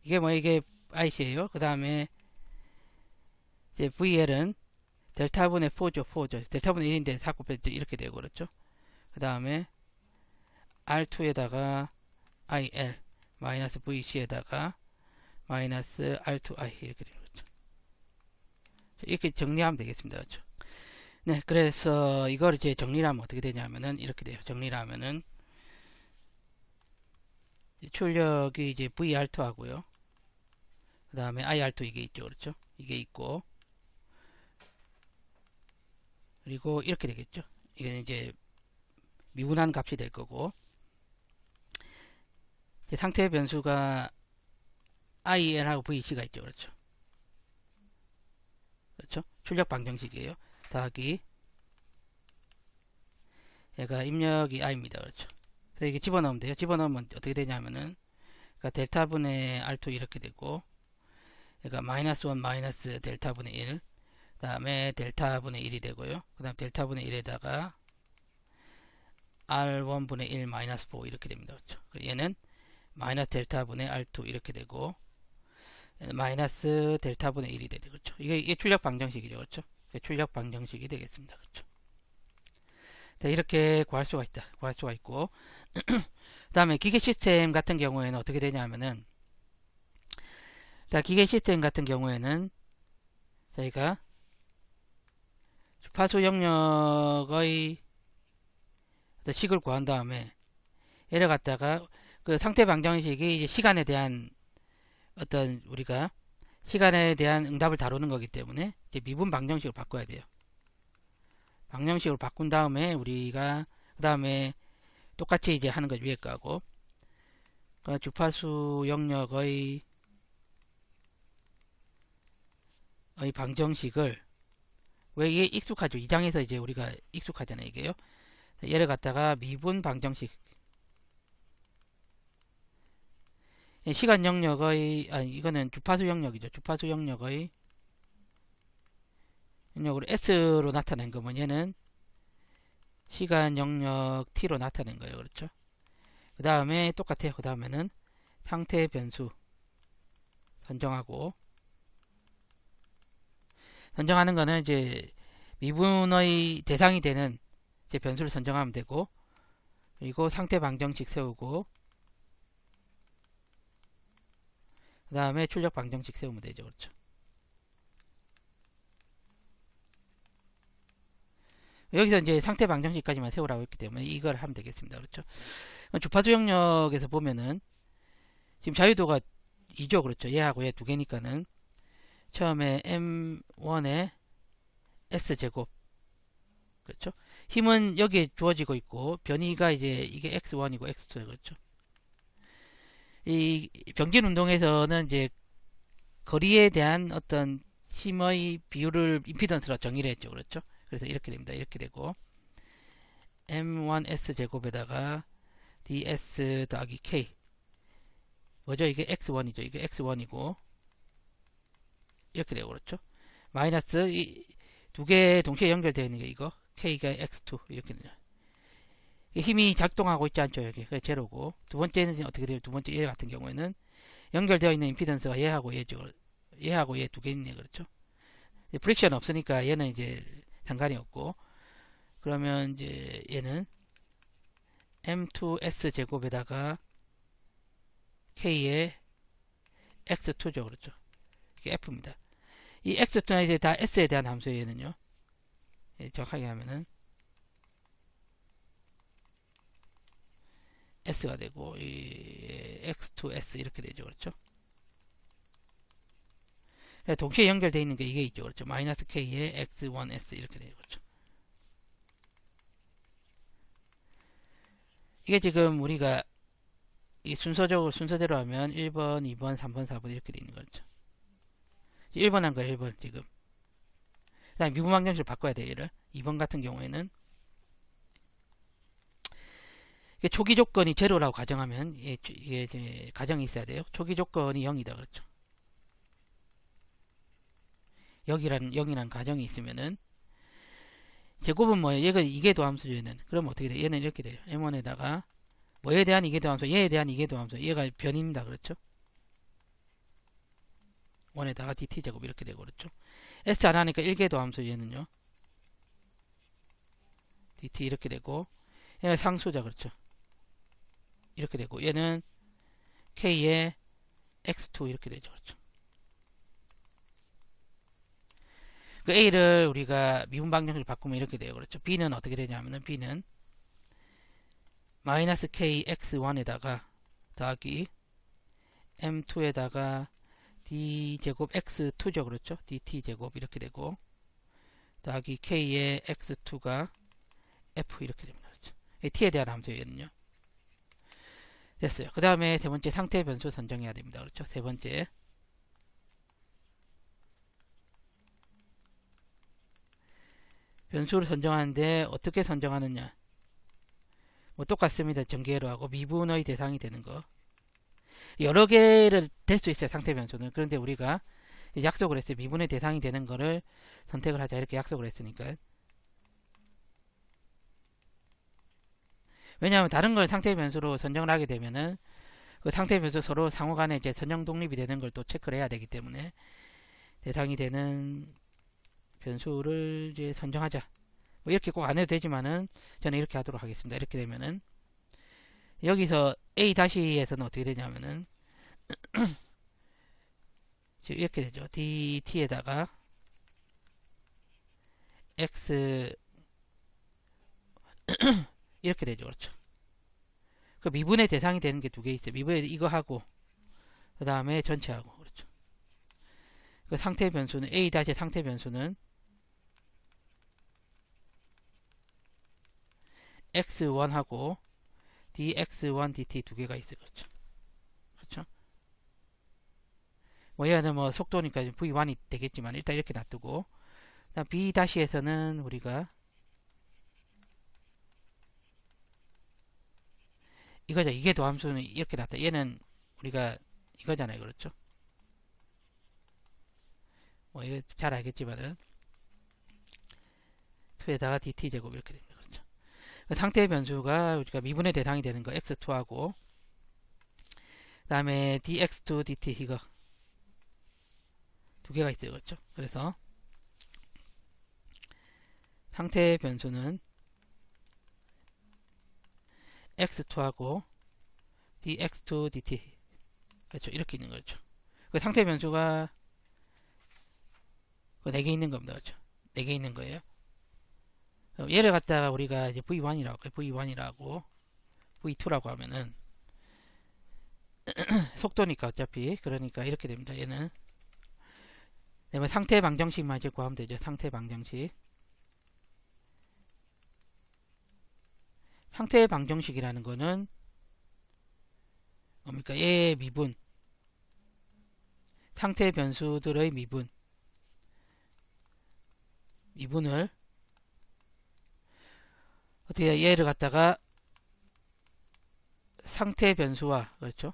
이게 이게 IC예요. 그 다음에 이제 VL은 델타분의 4죠. 델타분의 1인데 4 곱했죠. 이렇게 되고 그렇죠. 그 다음에 R2에다가 IL 마이너스 VC에다가 마이너스 R2I 이렇게 되는 거죠. 이렇게 정리하면 되겠습니다. 그렇죠? 네, 그래서 이걸 이제 정리를 하면 어떻게 되냐면은 이렇게 돼요. 정리를 하면은 출력이 이제 VR2 하고요. 그 다음에 IR2 이게 있죠. 그렇죠? 이게 있고 그리고 이렇게 되겠죠. 이게 이제 미분한 값이 될 거고 이제 상태 변수가 IL하고 VC가 있죠. 그렇죠? 그렇죠? 출력 방정식이에요. 더하기 얘가 입력이 I입니다. 그렇죠? 그래서 이게 집어넣으면 돼요. 집어넣으면 어떻게 되냐면은 그러니까 델타분의 R2 이렇게 되고 얘가 마이너스 1 마이너스 델타분의 1 그 다음에 델타분의 1이 되고요. 그 다음 델타분의 1에다가 R1분의 1 마이너스 4 이렇게 됩니다. 그렇죠? 얘는 마이너스 델타분의 R2 이렇게 되고 마이너스 델타분의 1이 되죠. 그렇죠? 이게 출력 방정식이죠. 그렇죠? 출력 방정식이 되겠습니다. 그렇죠? 자, 이렇게 구할 수가 있고 그 다음에 기계 시스템 같은 경우에는 어떻게 되냐면은 자, 기계 시스템 같은 경우에는 저희가 주파수 영역의 식을 구한 다음에 얘를 갖다가 그 상태 방정식이 이제 시간에 대한 어떤 우리가 시간에 대한 응답을 다루는 거기 때문에 이제 미분 방정식으로 바꿔야 돼요. 방정식으로 바꾼 다음에 우리가 그 다음에 똑같이 이제 하는 것 위에 거고 그러니까 주파수 영역의 방정식을 왜 이게 익숙하죠? 2장에서 이제 우리가 익숙하잖아요. 이게요. 얘를 갖다가 미분 방정식 시간 영역의 이거는 주파수 영역이죠. 주파수 영역의 영역으로 S로 나타낸 거면 얘는 시간 영역 T로 나타낸 거예요. 그렇죠? 그 다음에 똑같아요. 그 다음에는 상태 변수 선정하고 선정하는 거는 이제 미분의 대상이 되는 이제 변수를 선정하면 되고 그리고 상태 방정식 세우고 그 다음에 출력 방정식 세우면 되죠. 그렇죠? 여기서 이제 상태 방정식까지만 세우라고 했기 때문에 이걸 하면 되겠습니다. 그렇죠? 주파수 영역에서 보면은 지금 자유도가 2죠. 그렇죠. 얘하고 얘 두 개니까는 처음에 m1에 s제곱, 그렇죠. 힘은 여기에 주어지고 있고 변이가 이제 이게 x1이고 x2, 그렇죠. 이 병진 운동에서는 이제 거리에 대한 어떤 힘의 비율을 임피던스로 정의를 했죠. 그렇죠. 그래서 이렇게 됩니다. 이렇게 되고 m1s 제곱에다가 ds 더하기 k, 뭐죠? 이게 x1이죠. 이게 x1이고 이렇게 되고, 그렇죠. 마이너스 이 두 개 동시에 연결되어 있는 게 이거 k가 x2 이렇게 되죠. 힘이 작동하고 있지 않죠. 여기 그게 제로고, 두 번째는 어떻게 돼요? 두 번째 얘 같은 경우에는 연결되어 있는 임피던스가 얘하고 얘죠. 얘하고 얘 두 개 있네. 그렇죠. 프릭션 없으니까 얘는 이제 상관이 없고, 그러면 이제 얘는 m2s 제곱에다가 k의 x2죠. 그렇죠. 이게 f입니다. 이 x2는 이제 다 s에 대한 함수예요. 얘는요. 정확하게 하면은 s가 되고, 이 x2s 이렇게 되죠. 그렇죠. 동시에 연결되어 있는 게 이게 있죠. 그렇죠. 마이너스 k의 x1s 이렇게 되죠. 그렇죠. 이게 지금 우리가 이 순서대로 하면 1번, 2번, 3번, 4번 이렇게 되어 있는 거죠. 1번 한 거예요. 1번 지금. 그 다음에 미분 방정식을 바꿔야 돼요. 얘를. 2번 같은 경우에는 초기 조건이 제로라고 가정하면 이게 이제 가정이 있어야 돼요. 초기 조건이 0이다. 그렇죠. 여기라는 0이라는 가정이 있으면은 제곱은 뭐예요? 얘가 이계도 함수죠. 얘는. 그럼 어떻게 돼요? 얘는 이렇게 돼요. m1에다가 뭐에 대한 이계도 함수, 얘에 대한 이계도 함수. 얘가 변입니다. 그렇죠. 1에다가 dt 제곱 이렇게 되고, 그렇죠. s 안 하니까 1계도 함수. 얘는요. dt 이렇게 되고, 얘는 상수자. 그렇죠. 이렇게 되고, 얘는 k의 x2 이렇게 되죠. 그렇죠. 그 a를 우리가 미분 방정식을 바꾸면 이렇게 돼요. 그렇죠. b는 어떻게 되냐면은 b는 마이너스 k x1에다가 더하기 m2에다가 d 제곱 x2죠. 그렇죠. dt 제곱 이렇게 되고 더하기 k의 x2가 f 이렇게 됩니다. 그렇죠. t에 대한 함수예요. 얘는요. 됐어요. 그 다음에 세 번째 상태 변수 선정해야 됩니다. 그렇죠. 세 번째 변수를 선정하는데 어떻게 선정하느냐. 뭐 똑같습니다. 전개로 하고 미분의 대상이 되는 거. 여러 개를 될 수 있어요. 상태 변수는. 그런데 우리가 약속을 했어요. 미분의 대상이 되는 거를 선택을 하자. 이렇게 약속을 했으니까. 왜냐하면 다른 걸 상태 변수로 선정을 하게 되면은 그 상태 변수 서로 상호간에 이제 선정 독립이 되는 걸 또 체크를 해야 되기 때문에 대상이 되는 변수를 이제 선정하자. 뭐 이렇게 꼭 안 해도 되지만은 저는 이렇게 하도록 하겠습니다. 이렇게 되면은 여기서 a-에서는 어떻게 되냐면은 이렇게 되죠. dt에다가 x 이렇게 되죠. 그렇죠. 그 미분의 대상이 되는 게 두 개 있어요. 미분의 이거 하고 그 다음에 전체하고. 그렇죠. 그 상태 변수는 a-의 상태 변수는 x1하고 dx1 dt 두 개가 있어요. 그렇죠. 그렇죠. 뭐 얘는 뭐 속도니까 v1이 되겠지만 일단 이렇게 놔두고, 그다음 b-에서는 우리가 이거죠. 이게 도함수는 이렇게 놨다. 얘는 우리가 이거잖아요. 그렇죠. 뭐 이거 잘 알겠지만은 2에다가 dt 제곱 이렇게 됩니다. 그렇죠. 상태 변수가 우리가 미분의 대상이 되는 거 x2하고 그 다음에 dx2 dt 이거 두 개가 있어요. 그렇죠. 그래서 상태 변수는 x2하고 dx2 dt 그렇죠. 이렇게 있는 거죠. 그 상태 변수가 그 4개 있는 겁니다. 그렇죠. 4개 있는 거예요. 얘를 갖다가 우리가 이제 v1이라고 V1이라고 V2라고 하면은 속도니까 어차피. 그러니까 이렇게 됩니다. 얘는 그다음에 상태 방정식만 이제 구하면 되죠. 상태 방정식. 상태 방정식이라는 거는 뭡니까? 얘의 미분, 상태 변수들의 미분을 어떻게 얘를 갖다가 상태 변수와, 그렇죠?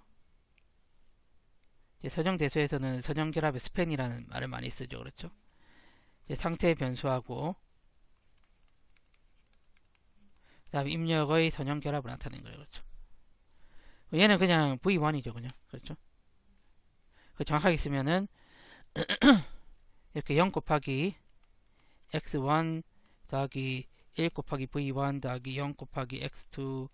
이제 선형대수에서는 선형결합의 스팬이라는 말을 많이 쓰죠. 그렇죠? 이제 상태 변수하고 그 다음에 입력의 선형결합을 나타내는 거예요. 그렇죠? 얘는 그냥 V1이죠. 그냥. 그렇죠? 정확하게 쓰면은 이렇게 0 곱하기 x1 더하기 1 곱하기 v1 더하기 0 곱하기 x2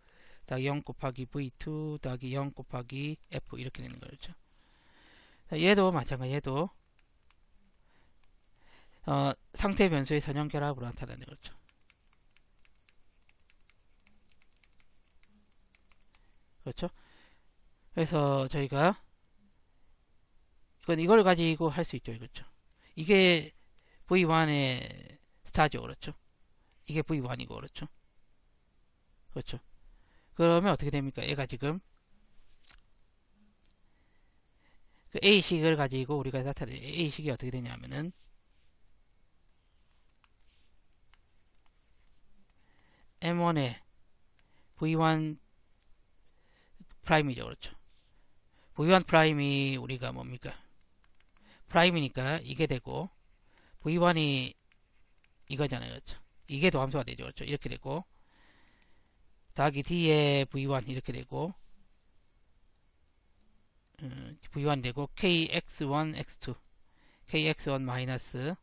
더하기 0 곱하기 v2 더하기 0 곱하기 f 이렇게 되는 거죠. 얘도 마찬가지. 얘도 상태 변수의 선형결합으로 나타나는 거죠. 그렇죠? 그래서 저희가 이걸 가지고 할 수 있죠. 그렇죠? 이게 V1의 스타죠. 그렇죠? 이게 V1이고 그렇죠? 그렇죠? 그러면 어떻게 됩니까? 얘가 지금 그 A식을 가지고 우리가 나타내 A식이 어떻게 되냐면은 M1의 V1 프라임이죠. 그렇죠? V1 프라임이 우리가 뭡니까? 프라임이니까 이게 되고 V1이 이거잖아요. 그렇죠? 이게 도함수가 되죠. 그렇죠? 이렇게 되고 더하기 D의 V1 이렇게 되고 V1 되고 KX1 X2 KX1 마이너스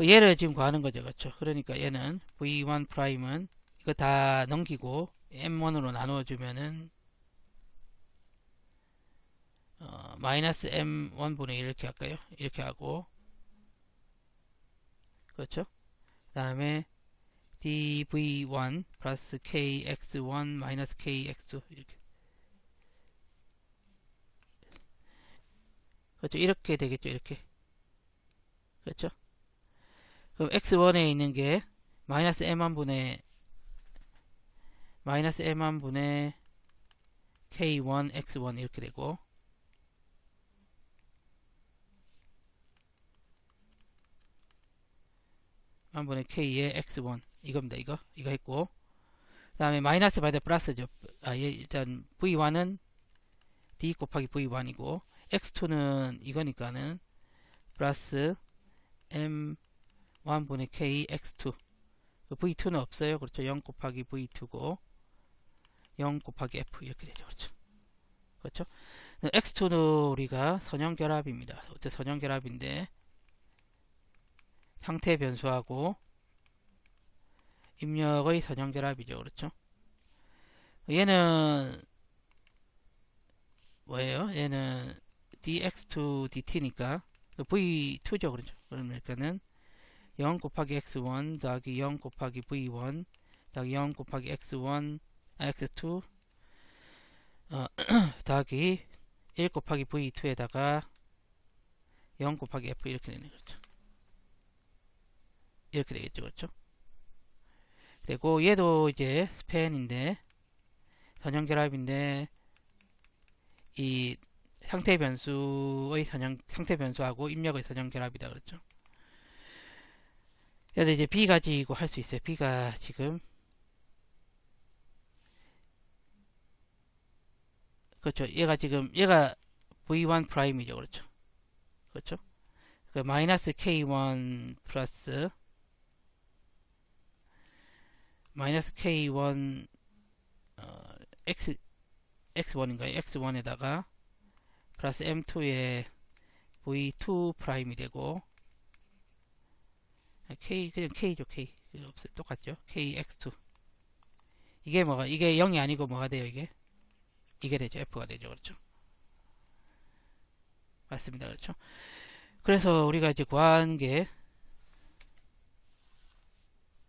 얘를 지금 구하는 거죠. 그렇죠? 그러니까 얘는 V1 프라임은 이거 다 넘기고 M1으로 나누어주면은 마이너스 M1분의 1 이렇게 할까요? 이렇게 하고 그렇죠? 그 다음에 dv1 플러스 kx1 마이너스 kx2 이렇게 그렇죠? 이렇게 되겠죠? 이렇게 그렇죠? 그럼 x1에 있는 게 마이너스 m1분의 k1 x1 이렇게 되고 분의 k의 x1 이겁니다. 이거 했고 그 다음에 마이너스 받아 플러스죠. 일단 v1은 d 곱하기 v1이고 x2는 이거니까는 플러스 m1분의 k x2 v2는 없어요. 그렇죠. 0 곱하기 v2고 0 곱하기 f 이렇게 되죠. 그렇죠. 그렇죠. x2는 우리가 선형결합입니다. 어째 선형결합인데 상태 변수하고 입력의 선형결합이죠. 그렇죠? 얘는 뭐예요? 얘는 dx2 dt니까 v2죠. 그렇죠? 그러니까는 0 곱하기 x1 더하기 0 곱하기 v1 더하기 0 곱하기 x1 x2 더하기 1 곱하기 v2에다가 0 곱하기 f 이렇게 되는 거죠. 이렇게 되겠죠. 그렇죠? 그리고 얘도 이제 스팬인데 선형결합인데 이 상태 변수의 상태 변수하고 입력의 선형결합이다. 그렇죠? 그래서 이제 B 가지고 할 수 있어요. B가 지금 그렇죠. 얘가 V1 프라임이죠. 그렇죠? 그렇죠? 그 마이너스 K1 플러스 마이너스 K1 X1인가요? X1에다가 플러스 M2에 V2 프라임이 되고 그냥 K죠. K 없어요. 똑같죠? KX2 이게 0이 아니고 뭐가 돼요? 이게 되죠. F가 되죠. 그렇죠? 맞습니다. 그렇죠? 그래서 우리가 이제 구한 게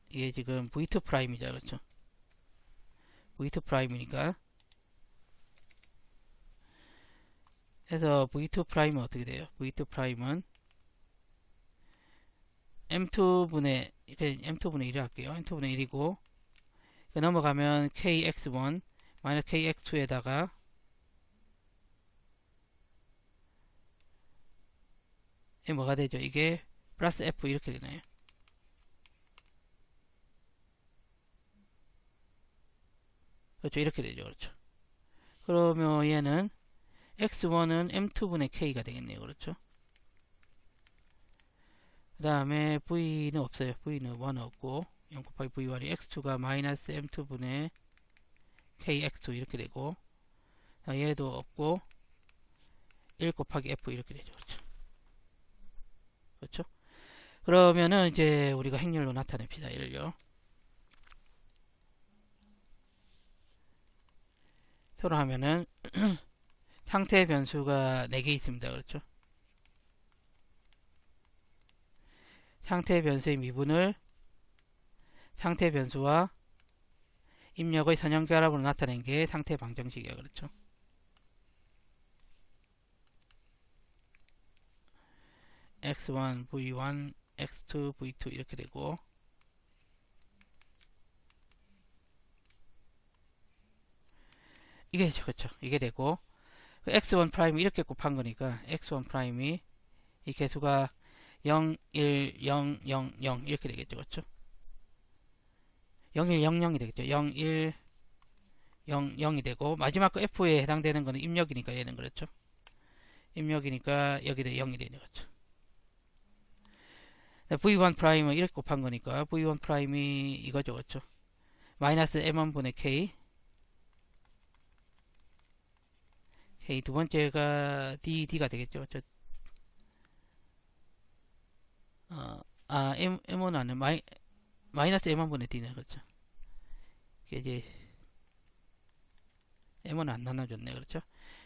이게 지금 V2 프라임이죠. 그렇죠? v2 프라임이니까. 그래서 v2 프라임은 어떻게 돼요? v2 프라임은 m2분의 1 할게요. m2분의 1이고 넘어가면 kx1 마이너스 kx2에다가 이게 뭐가 되죠? 이게 플러스 f 이렇게 되나요? 그렇죠. 이렇게 되죠. 그렇죠. 그러면 얘는 x1은 m2분의 k가 되겠네요. 그렇죠. 그 다음에 v는 없어요. v는 1 없고 0 곱하기 v1이 x2가 마이너스 m2분의 kx2 이렇게 되고 얘도 없고 1 곱하기 f 이렇게 되죠. 그렇죠. 그렇죠. 그러면은 이제 우리가 행렬로 나타냅시다. 1요. 서로 하면은 상태 변수가 4개 있습니다. 그렇죠. 상태 변수의 미분을 상태 변수와 입력의 선형결합으로 나타낸 게 상태 방정식이야. 그렇죠. x1, v1, x2, v2 이렇게 되고 이게 그렇죠. 이게 되고 x1 프라임 이렇게 곱한 거니까 x1 프라임이 이 개수가 0, 1, 0, 0, 0 이렇게 되겠죠. 그렇죠? 0, 1, 0, 0이 되겠죠. 0, 1, 0, 0이 되고 마지막 거 F에 해당되는 거는 입력이니까 얘는 그렇죠. 입력이니까 여기도 0이 되죠. 그렇죠. V1 프라임은 이렇게 곱한 거니까 V1 프라임이 이거죠. 그렇죠. 마이너스 M1분의 K K 두 번째가 D가 되겠죠. 그렇죠. M1은 안 해. 마이너스 M1분의 D네. 그렇죠. 이게 이제 M1은 안 나눠줬네. 그렇죠.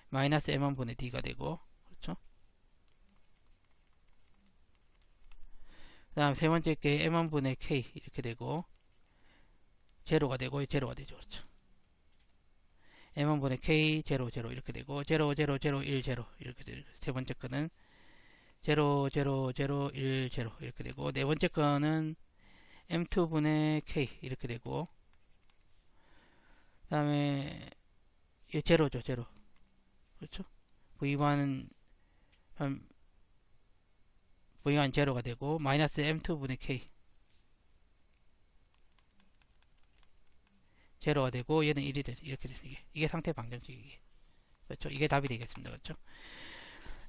마이너스 M1분의 D가 되고 그렇죠. 그 다음 세 번째 게 M1분의 K 이렇게 되고 제로가 되고 제로가 되죠. 그렇죠. M1분의 K 제로 제로 이렇게 되고 제로 제로 제로 1 제로 이렇게 되고 세 번째 거는 제로 제로 제로 1 제로 이렇게 되고 네 번째 거는 M2분의 K 이렇게 되고 그 다음에 이 제로죠. 제로 그렇죠. V1은 V1 제로가 되고 마이너스 M2분의 K 제로가 되고 얘는 1이 돼. 이렇게 돼서 이게 상태 방정식이게. 그렇죠. 이게 답이 되겠습니다. 그렇죠.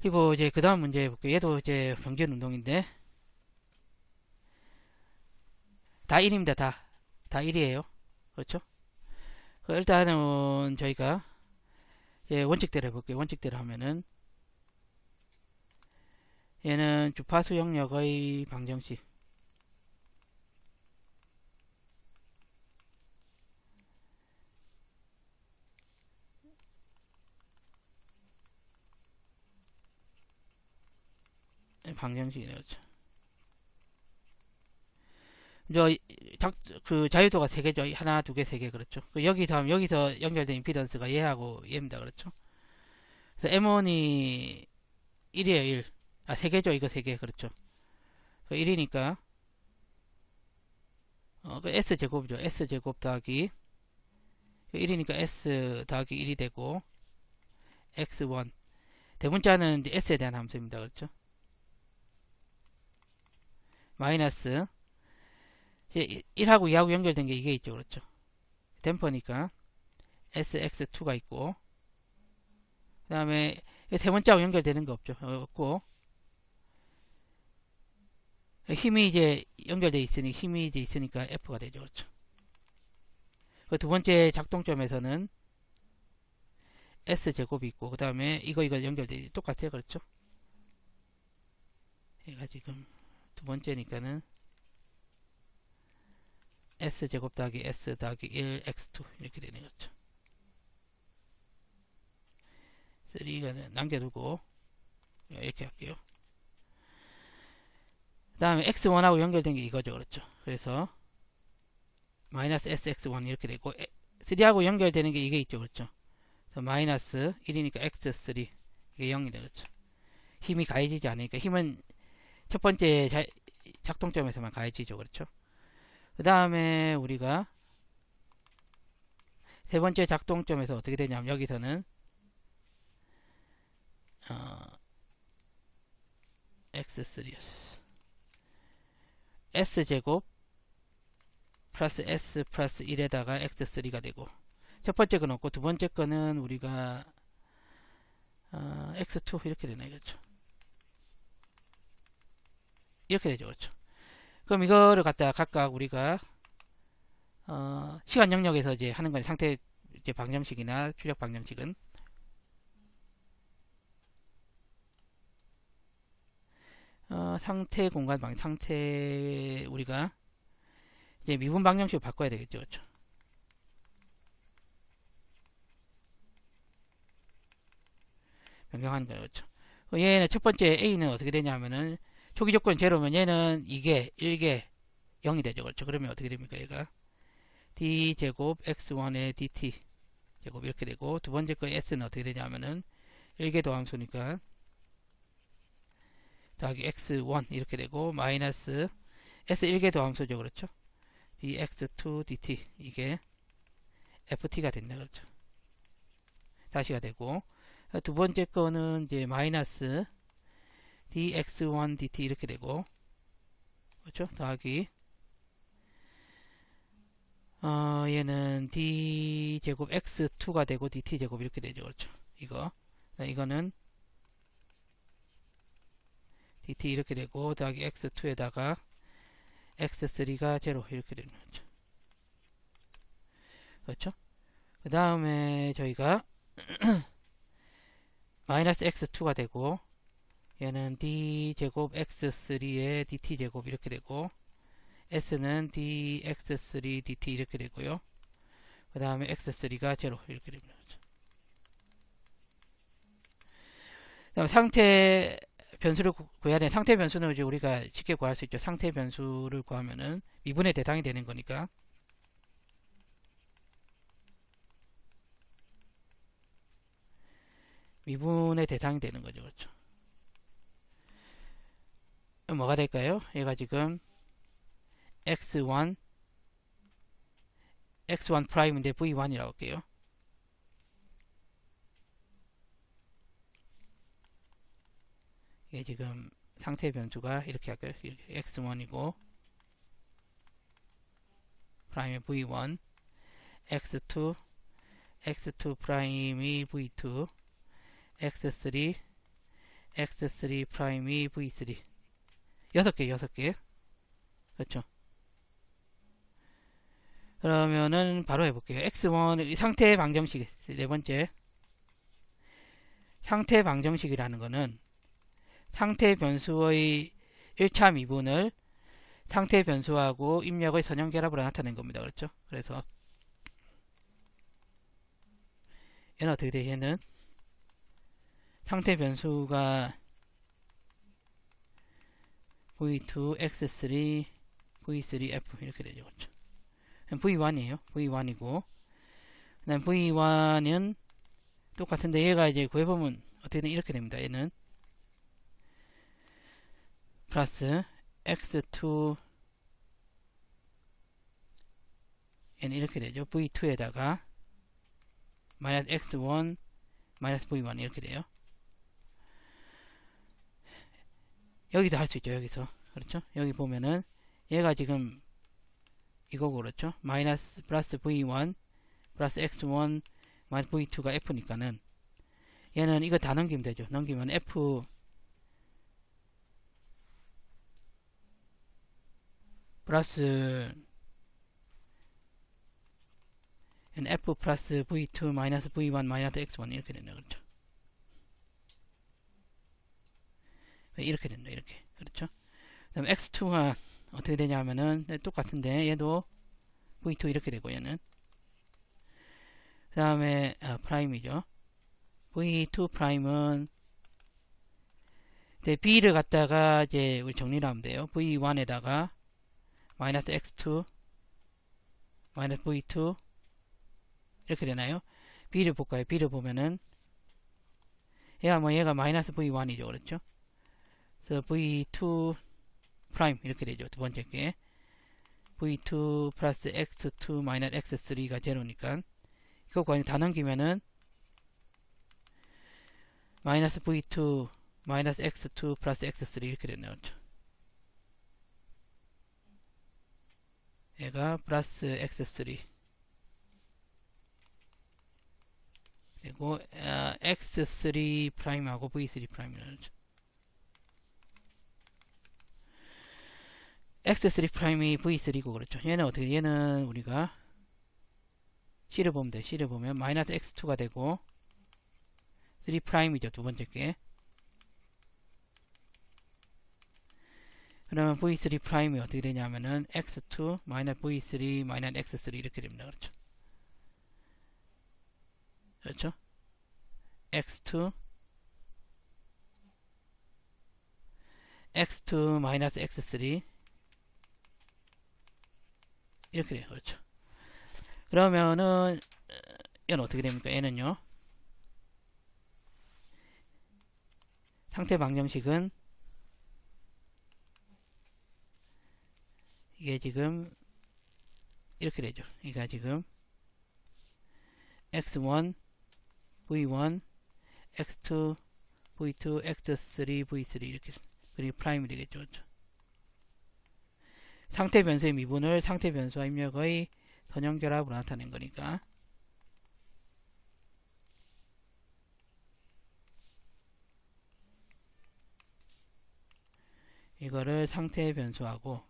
그리고 이제 그 다음 문제 해볼게요. 얘도 이제 병전 운동인데 다 1입니다. 다 1이에요. 그렇죠. 일단은 저희가 이제 원칙대로 해볼게요. 원칙대로 하면은 얘는 주파수 영역의 방정식 방정식이네요. 그렇죠. 그 자유도가 3개죠. 하나, 2개, 3개. 그렇죠. 여기서 연결된 임피던스가 얘하고 얘입니다. 그렇죠. 그래서 M1이 1이에요. 1. 3개죠. 이거 3개. 그렇죠. 1이니까 그 S제곱이죠. S제곱 더하기 1이니까 S 더하기 1이 되고 X1 대문자는 S에 대한 함수입니다. 그렇죠. 마이너스 1하고 2하고 연결된 게 이게 있죠. 그렇죠. 댐퍼니까 SX2가 있고 그 다음에 세 번째하고 연결되는 거 없죠. 없고 힘이 이제 연결되어 있으니 힘이 이제 있으니까 F가 되죠. 그렇죠. 그 두 번째 작동점에서는 S제곱이 있고 그 다음에 이거 연결되어 똑같아요. 그렇죠. 얘가 지금 두 번째니까는 S제곱 더하기 S 더하기 1 X2 이렇게 되네요. 그렇죠. 3가 남겨두고 이렇게 할게요. 그 다음에 X1하고 연결된 게 이거죠. 그렇죠. 그래서 마이너스 SX1 이렇게 되고 3하고 연결되는 게 이게 있죠. 그렇죠? 그래서 마이너스 1이니까 x3 이게 0이 되겠죠. 힘이 가해지지 않으니까 힘은 첫 번째 작동점에서만 가해지죠. 그렇죠? 그 다음에 우리가 세 번째 작동점에서 어떻게 되냐면 여기서는 x3 s제곱 플러스 s 플러스 1에다가 x3가 되고 첫 번째 건 없고 두 번째 거는 우리가 x2 이렇게 되네. 그렇죠? 이렇게 되죠. 그렇죠? 그럼 이거를 갖다가 각각 우리가 시간 영역에서 이제 하는 건 상태 이제 방정식이나 출력 방정식은 상태 공간 상태 우리가 이제 미분 방정식으로 바꿔야 되겠죠. 그렇죠? 변경하는 거예요. 그렇죠? 얘는 첫 번째 A는 어떻게 되냐면은 초기 조건 제로면 얘는 2개, 1개, 0이 되죠. 그렇죠? 그러면 어떻게 됩니까? 얘가 d제곱 x1의 dt 제곱 이렇게 되고 두 번째 거 s는 어떻게 되냐면은 1개 도함수니까 더하기 x1 이렇게 되고 마이너스 s 1개 도함수죠. 그렇죠? dx2 dt 이게 ft가 된다. 그렇죠? 다시가 되고 두 번째 거는 이제 마이너스 dx1 dt 이렇게 되고 그렇죠? 더하기 얘는 d 제곱 x2가 되고 dt 제곱 이렇게 되죠. 그렇죠? 이거는 dt 이렇게 되고 더하기 x2에다가 x3가 0 이렇게 되는 거죠. 그렇죠? 그 다음에 저희가 마이너스 x2가 되고 얘는 d 제곱 x3의 dt 제곱 이렇게 되고 s는 dx3 dt 이렇게 되고요. 그 다음에 x3가 0 이렇게 됩니다. 그다음 상태 변수를 구해야 되는 상태 변수는 이제 우리가 쉽게 구할 수 있죠. 상태 변수를 구하면은 미분의 대상이 되는 거니까 미분의 대상이 되는 거죠. 그렇죠? 뭐가 될까요? 얘가 지금 x1 프라임인데 v1이라고 할게요. 이게 지금 상태 변수가 이렇게 할까요? x1이고 프라임이 v1 x2 프라임이 v2 x3 프라임이 v3 6개 그렇죠? 그러면은 바로 해볼게요. x1 상태 방정식 네 번째 상태 방정식이라는 거는 상태 변수의 1차 미분을 상태 변수하고 입력의 선형 결합으로 나타낸 겁니다. 그렇죠? 그래서 얘는 어떻게 돼? 얘는 상태 변수가 v2, x3, v3, f 이렇게 되죠. 그렇죠? v1이에요. v1이고 그 다음 v1은 똑같은데 얘가 이제 구해보면 어떻게든 이렇게 됩니다. 얘는 플러스 x2 얘는 이렇게 되죠. v2에다가 마이너스 x1 마이너스 v1 이렇게 돼요. 여기도 할 수 있죠. 여기서 그렇죠? 여기 보면은 얘가 지금 이거고 그렇죠? 마이너스 플러스 v1 플러스 x1 마이너스 v2가 f니까는 얘는 이거 다 넘기면 되죠. 넘기면 f 플러스 f 플러스 v2 마이너스 v1 마이너스 x1 이렇게 된다. 그렇죠? 이렇게 된다. 이렇게. 그렇죠? 그 다음 x2가 어떻게 되냐 하면은 똑같은데 얘도 v2 이렇게 되고 얘는 그 다음에 프라임이죠. v2 프라임은 b를 갖다가 이제 우리 정리를 하면 돼요. v1에다가 마이너스 x2 마이너스 v2 이렇게 되나요? B를 볼까요? B를 보면은 얘가 마이너스 V1이죠. 그렇죠? 그래서 V2 프라임 이렇게 되죠. 두 번째 게 V2 플러스 X2 마이너스 X3가 제로니까 이거 그냥 다 넘기면은 마이너스 V2 마이너스 X2 플러스 X3 이렇게 되네요. 그렇죠? 얘가 플러스 X3 그리고 X3 프라임하고 V3 프라임이라는 거죠. X3 프라임이 V3고 그렇죠. 얘는 어떻게 얘는 우리가 C를 보면 돼. C를 보면 마이너스 X2가 되고 3 프라임이죠. 두 번째 게. 그러면 V3 프라임이 어떻게 되냐면은 X2 마이너스 V3 마이너스 X3 이렇게 됩니다. 그렇죠. 그렇죠? X2 마이너스 X3 이렇게 돼요. 그렇죠. 그러면은 얘는 어떻게 됩니까? 얘는요. 상태 방정식은 이게 지금 이렇게 되죠. 그러니까 지금 X1 V1 X2 V2 X3 V3 이렇게 그리고 프라임이 되겠죠. 그렇죠? 상태 변수의 미분을 상태 변수와 입력의 선형결합으로 나타낸 거니까 이거를 상태 변수하고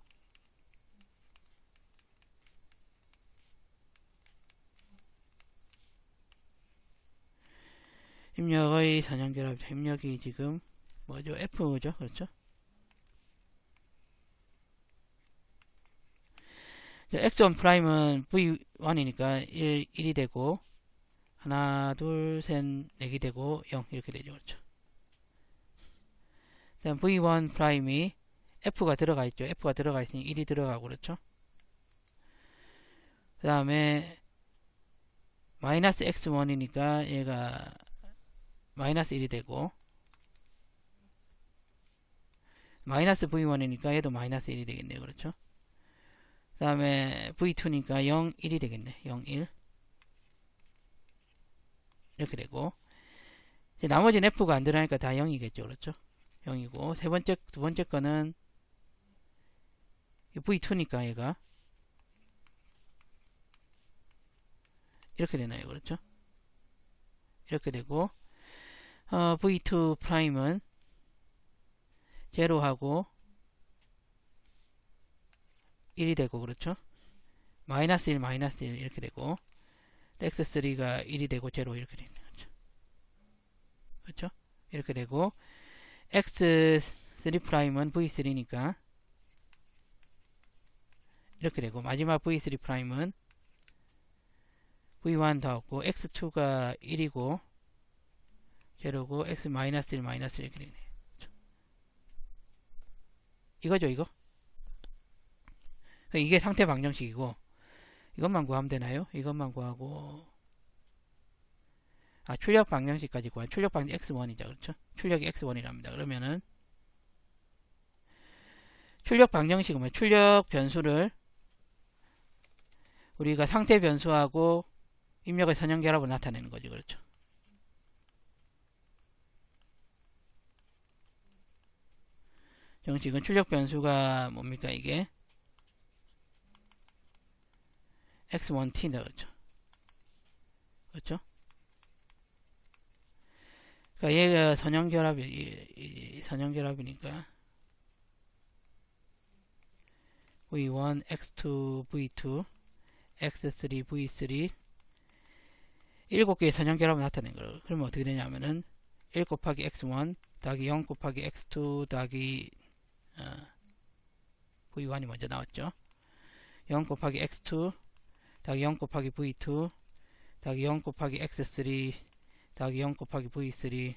입력의 선형결합 입력이 지금 뭐죠? F죠? 그렇죠? X1 프라임은 V1이니까 1이 되고 하나 둘 셋 4개 되고 0 이렇게 되죠. 그렇죠? 그다음 V1 프라임이 F가 들어가 있죠. F가 들어가 있으니 1이 들어가고 그렇죠? 그 다음에 마이너스 X1이니까 얘가 마이너스 1이 되고 마이너스 V1이니까 얘도 마이너스 1이 되겠네요. 그렇죠? 그 다음에 V2니까 0, 1이 되겠네. 0, 1 이렇게 되고 이제 나머지는 F가 안 들어가니까 다 0이겠죠. 그렇죠? 0이고 두 번째 거는 V2니까 얘가 이렇게 되나요? 그렇죠? 이렇게 되고 V2 프라임은 제로하고 1이 되고 그렇죠? 마이너스 1 마이너스 1 이렇게 되고 X3가 1이 되고 제로 이렇게 되는 거죠. 그렇죠? 이렇게 되고 X3 프라임은 V3니까 이렇게 되고 마지막 V3 프라임은 V1 더하고 X2가 1이고 제로고 X 마이너스 1 마이너스 1 이렇게 되네요. 그렇죠? 이거죠 이거? 이게 상태 방정식이고 이것만 구하면 되나요? 이것만 구하고 출력 방정식까지 구하면 출력 방정 X1이죠. 그렇죠? 출력이 X1이랍니다. 그러면은 출력 방정식은 뭐 출력 변수를 우리가 상태 변수하고 입력의 선형결합으로 나타내는 거죠. 그렇죠? 정식은 출력 변수가 뭡니까 이게? X1T다. 그렇죠? 그렇죠? 그러니까 얘가 선형결합이니까 V1, X2, V2, X3, V3 7개의 선형결합을 나타낸 거예요. 그러면 어떻게 되냐면은 1 곱하기 X1 더하기 0 곱하기 X2 더하기 V1이 먼저 나왔죠. 0 곱하기 X2 더하기 0 곱하기 V2 더하기 0 곱하기 X3 더하기 0 곱하기 V3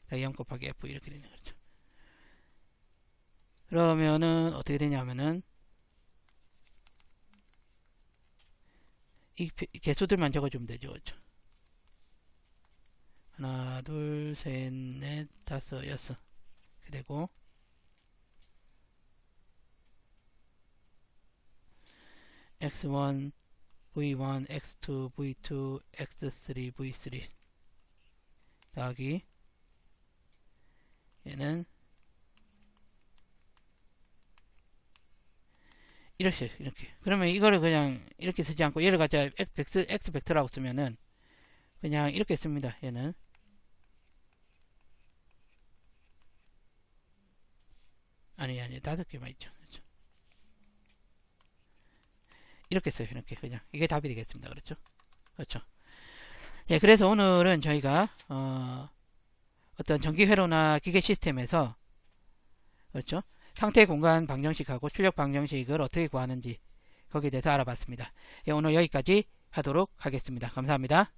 더하기 0 곱하기 F 이렇게 되는 거죠. 그러면은 어떻게 되냐면은 이 개수들만 적어주면 되죠. 그렇죠? 하나, 둘, 셋, 넷, 다섯, 여섯. 그리고 x1, v1, x2, v2, x3, v3 더하기 얘는 이렇게 그러면 이거를 그냥 이렇게 쓰지 않고 얘를 갖다 x 벡터라고 쓰면은 그냥 이렇게 씁니다. 얘는 아니 다섯 개만 있죠. 그렇죠? 이렇게 써요. 이렇게 그냥 이게 답이 되겠습니다. 그렇죠? 그렇죠. 예, 그래서 오늘은 저희가 어떤 전기 회로나 기계 시스템에서 그렇죠? 상태 공간 방정식하고 출력 방정식을 어떻게 구하는지 거기에 대해서 알아봤습니다. 예, 오늘 여기까지 하도록 하겠습니다. 감사합니다.